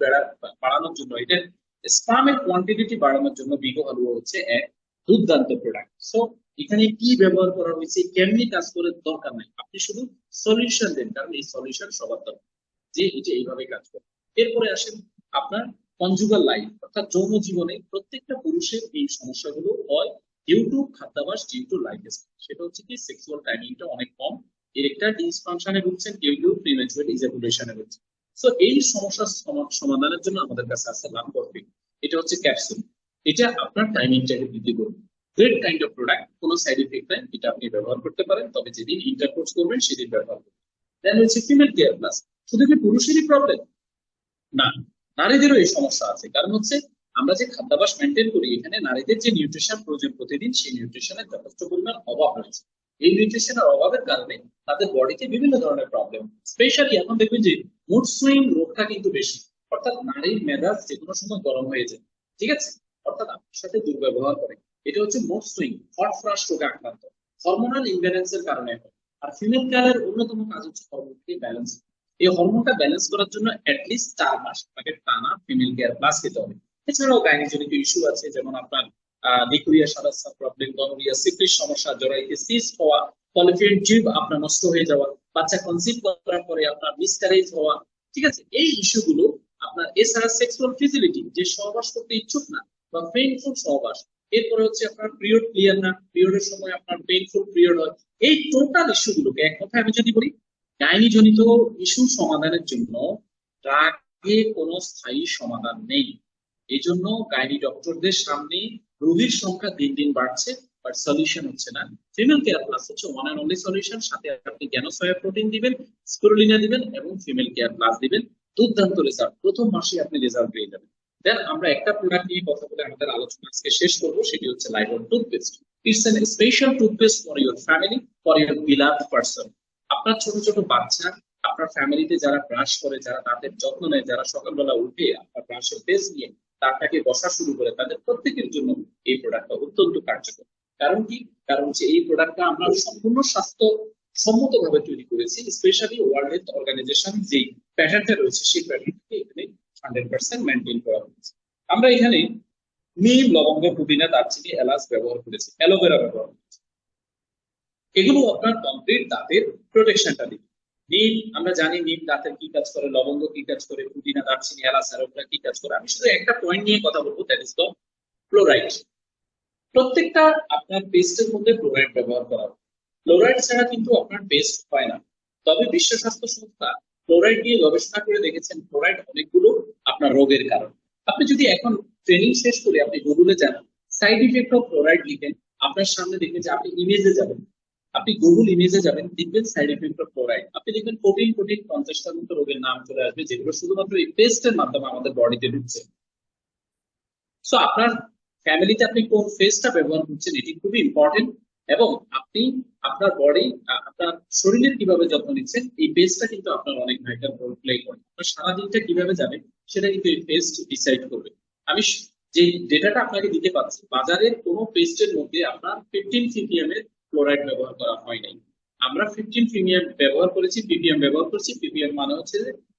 বাড়ানোর জন্য, এটার স্পার্মের কোয়ান্টিটি বাড়ানোর জন্য বিগো হালুয়া হচ্ছে এক দুর্দান্ত প্রোডাক্ট। সো এখানে কি ব্যবহার করা হয়েছে, কেমনি কাজ করে, দরকার নাই, আপনি শুধু সলিউশন দেন, কারণ এই সলিউশন সবার দরকার যে এটা এইভাবে কাজ করে। এরপরে আসেন আপনার কনজুগাল লাইফ, অর্থাৎ যৌন জীবনে প্রত্যেকটা পুরুষের এই সমস্যাগুলো হয় ডিউ টু খাদ্যাভ্যাস, ডিউ টু লাইফ স্টাইল। সেটা হচ্ছে কি, সেক্সুয়াল টাইমিংটা অনেক কম, ইরেকটাইল ডিসফাংশনে ভুগছেন, কেউ কেউ প্রিম্যাচুয়ার ইজাকুলেশনে ভুগছেন। সো এই সমস্যার সমাধানের জন্য আমাদের কাছে আছে লামপরফিক। এটা হচ্ছে ক্যাপসুল, এটা আপনার টাইমিংটাকে বৃদ্ধি করবে। গ্রেট কাইন্ড অফ প্রোডাক্ট, কোনো সাইড ইফেক্ট নাই, এটা আপনি ব্যবহার করতে পারেন, তবে যেদিন ইন্টারকোর্স করবেন সেদিন ব্যবহার করবেন। দেন হচ্ছে ফিমেল কেয়ার প্লাস। শুধু কি পুরুষেরই প্রবলেম? না, নারীদেরও এই সমস্যা আছে। কারণ হচ্ছে আমরা যে খাদ্যাভ্যাস মেনটেন করি, এখানে নারীদের যে নিউট্রিশন প্রয়োজন প্রতিদিন, সেই নিউট্রিশনের যথেষ্ট পরিমাণ অভাব রয়েছে। এই নিউট্রিশনের অভাবের কারণে তাদের বডিতে বিভিন্ন ধরনের প্রবলেম, স্পেশালি এখন দেখবেন যে মুড সুইং রোগটা কিন্তু বেশি। অর্থাৎ নারীর মেজাজ যে কোনো সময় গরম হয়ে যায়, ঠিক আছে, অর্থাৎ আপনার সাথে দুর্ব্যবহার করে, এটা হচ্ছে মুড সুইং, হট ফ্লাশ রোগে আক্রান্ত, হরমোনাল ইমব্যালেন্সের কারণে হয়। আর ফিমেল কেয়ারের অন্যতম কাজ হচ্ছে হরমোনকে ব্যালেন্স। এই হরমোনটা ব্যালেন্স করার জন্য অ্যাটলিস্ট 4 মাস আপনাকে টানা ফিমেল কেয়ার প্লাস খেতে হবে। এছাড়াও গাইনোজনিক ইস্যু আছে, যেমন আপনার লিকুরিয়া সারাসা প্রবলেম, গনোরিয়া, সিফিলিস সমস্যা, জরায়ুতে সিস্ট হওয়া, ফলিফিয়ান টিউব আপনার নষ্ট হয়ে যাওয়া, বাচ্চা কনসিভ করার পরে আপনার মিসক্যারেজ হওয়া, ঠিক আছে, এই ইস্যুগুলো আপনার। এছাড়া সেক্সুয়াল ফিজিলিটি, যে সহবাস করতে ইচ্ছুক না বা পেইনফুল সহবাস, এরপরে হচ্ছে আপনার পিরিয়ড ক্লিয়ার না, পিরিয়ডের সময় আপনার পেইনফুল পিরিয়ড হয়। এই টোটাল ইস্যুগুলোকে এক কথায় আমি যদি বলি, গাইনি জনিত ইস্যু সমাধানের জন্য ড্রাগে কোনো স্থায়ী সমাধান নেই। এই জন্য গাইনি ডক্টরদের সামনে রোগীর সংখ্যা দিন দিন বাড়ছে, বাট সলিউশন হচ্ছে না। ফিমেল কেয়ার প্লাস হচ্ছে ওয়ান অ্যান্ড অনলি সলিউশন। সাথে আপনি জ্ঞানোসয়া প্রোটিন দিবেন, স্পিরুলিনা দিবেন এবং ফিমেল কেয়ার প্লাস দিবেন। দুর্দান্ত রেজাল্ট, প্রথম মাসে আপনি রেজাল্ট পেয়ে যাবেন। দেন আমরা একটা প্রোডাক্ট নিয়ে কথা বলে আমাদের আলোচনা আজকে শেষ করবো, সেটি হচ্ছে লাইভন toothpaste. It's an special toothpaste for your family, for your beloved person. আপনার ছোট ছোট বাচ্চা, আপনার ফ্যামিলিতে যারা ব্রাশ করে, যারা দাঁতের যত্ন নেয়, যারা সকালবেলা উঠে আপনার ব্রাশের পেস্ট নিয়ে দাঁতটাকে বসা শুরু করে, তাদের প্রত্যেকের জন্য এই প্রোডাক্টটা অত্যন্ত কার্যকর। কারণ কি? কারণ হচ্ছে এই প্রোডাক্টটা আমরা সম্পূর্ণ স্বাস্থ্য সম্মত ভাবে তৈরি করেছি। স্পেশালি ওয়ার্ল্ড হেলথ অর্গানাইজেশন যে প্যাটার্নটা রয়েছে, সেই প্যাটার্নটাকে এখানে 100% মেনটেন করা হয়েছে। আমরা এখানে নিম, লবঙ্গ, পুদিনা, দারচিনি, এলাচ ব্যবহার করেছি, অ্যালোভেরা ব্যবহার করেছি। এগুলো আপনার কমপ্লিট দাঁতের প্রোটেকশনটা দিবে। নিম আমরা জানি নিম দাঁতের কি কাজ করে, লবঙ্গ কি কাজ করে, পুদিনা, দারচিনি, এলাচ, অ্যালোভেরা কি কাজ করে। আমি শুধু একটা পয়েন্ট নিয়ে কথা বলবো, দ্যাট ইজ দ্য ফ্লোরাইড। প্রত্যেকটা আপনার পেস্টের মধ্যে ফ্লোরাইড ব্যবহার করা হয়। ফ্লোরাইড ছাড়া কিন্তু আপনার পেস্ট হয় না। তবে বিশ্ব স্বাস্থ্য সংস্থা ফ্লোরাইড নিয়ে গবেষণা করে দেখেছেন ফ্লোরাইড অনেকগুলো আপনার রোগের কারণ। আপনি যদি এখন ট্রেনিং শেষ করে আপনি গুগলে যান, সাইড ইফেক্ট অফ ফ্লোরাইড লিখেন, আপনার সামনে দেখবেন যে আপনি ইমেজে যাবেন, আপনি গুগল ইমেজে যাবেন, দেখবেন সাইড ইফেক্ট অফ ফ্লোরাইড, আপনি দেখবেন কোটিন 50টার মতো রোগের নাম চলে আসবে, যেগুলো শুধুমাত্র এই পেস্টের মাধ্যমে আমাদের বডিতে ঢুকছে। সো আপনার ফ্যামিলিতে আপনি কোন ফেসটা ব্যবহার করছেন এটি খুবই ইম্পর্টেন্ট, এবং আপনি আপনার বডি, আপনার শরীরের কিভাবে যত্ন নিচ্ছেন, এই পেস্টটা কিন্তু আপনার অনেক ভাইটাল রোল প্লে করে। আপনার সারাদিনটা কিভাবে যাবে সেটা কিন্তু এই পেস্ট ডিসাইড করবে। আমি যে ডেটাটা আপনাকে দিতে পারছি, বাজারের কোনো পেস্টের মধ্যে আপনার 15 ppm এর ফ্লোরাইড ব্যবহার করা হয় নাই। আমরা 15 ppm ব্যবহার করেছি, ppm ব্যবহার করছি। ppm মানে হচ্ছে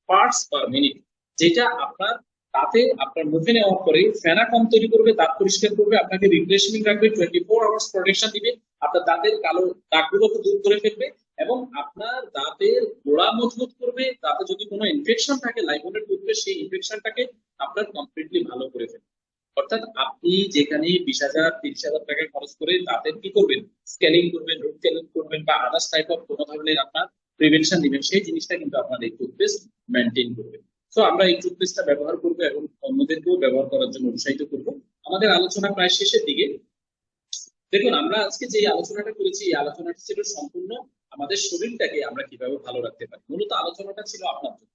পার্টস পার মিনিট, যেটা আপনার দাঁতে আপনার মুখে নেওয়ার পরে ফেনা কম তৈরি করবে, দাঁত পরিষ্কার করবে, আপনাকে রিফ্রেশমেন্ট রাখবে, 24 আওয়ার্স প্রোটেকশন দিবে, আপনার দাঁতের কালো দাগগুলোকে দূর করে ফেলবে, এবং আপনার দাঁতের গোড়া মজবুত করবে। দাঁতে যদি কোনো ইনফেকশন থাকে, লাইভনের টুথপেস্ট সেই ইনফেকশনটাকে আপনার কমপ্লিটলি ভালো করে ফেলবে। অর্থাৎ আপনি যেখানে 20,000 30,000 টাকা খরচ করে দাঁতের কি করবেন, স্কেলিং করবেন, রুট ক্যানেল করবেন, বা আদার্স টাইপ অফ কোনো ধরনের আপনার প্রিভেনশন দিবেন, সেই জিনিসটা কিন্তু আপনার এই টুথপেস্ট মেনটেন করবে। তো আমরা এই টুথপেস্টটা ব্যবহার করবো এবং অন্যদেরকেও ব্যবহার করার জন্য উৎসাহিত করবো। আমাদের আলোচনা প্রায় শেষের দিকে। দেখুন, আমরা আজকে যে আলোচনাটা করেছি, এই আলোচনাটা ছিল সম্পূর্ণ আমাদের শরীরটাকে আমরা কিভাবে ভালো রাখতে পারি। মূলত আলোচনাটা ছিল আপনার জন্য,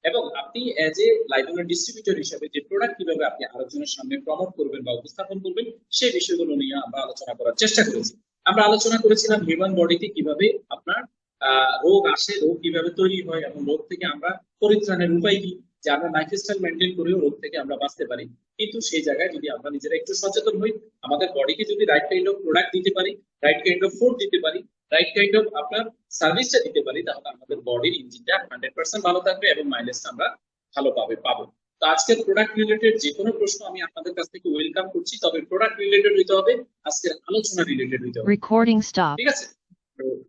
এবং আপনি এজ এ লাইভনের ডিস্ট্রিবিউটর হিসেবে যে প্রোডাক্ট কিভাবে আপনি আলোচনার সামনে প্রমোট করবেন বা উপস্থাপন করবেন, সেই বিষয়গুলো নিয়ে আমরা আলোচনা করার চেষ্টা করেছি। আমরা আলোচনা করেছিলাম হিউম্যান বডিতে কিভাবে আপনার রোগ আসে, রোগ কিভাবে তৈরি হয়, এবং রোগ থেকে আমরা পরিত্রাণের উপায় কি, যে আমরা লাইফস্টাইল মেনটেন করেও রোগ থেকে আমরা বাঁচতে পারি। কিন্তু সেই জায়গায় যদি আমরা নিজেরা একটু সচেতন হই, আমাদের বডিকে যদি রাইট কাইন্ড অফ প্রোডাক্ট দিতে পারি, রাইট কাইন্ড অফ ফুড দিতে পারি, রাইট কাইন্ড অফ আপনার সার্ভিসটা দিতে পারি, তাহলে আমাদের বডির ইঞ্জিনটা 100% ভালো থাকবে এবং মাইলেজটা আমরা ভালোভাবে পাবো। তো আজকের প্রোডাক্ট রিলেটেড যে কোনো প্রশ্ন আমি আপনাদের কাছ থেকে ওয়েলকাম করছি, তবে প্রোডাক্ট রিলেটেড হইতে হবে, আজকের আলোচনা রিলেটেড হইতে হবে। Recording stopped. ঠিক আছে?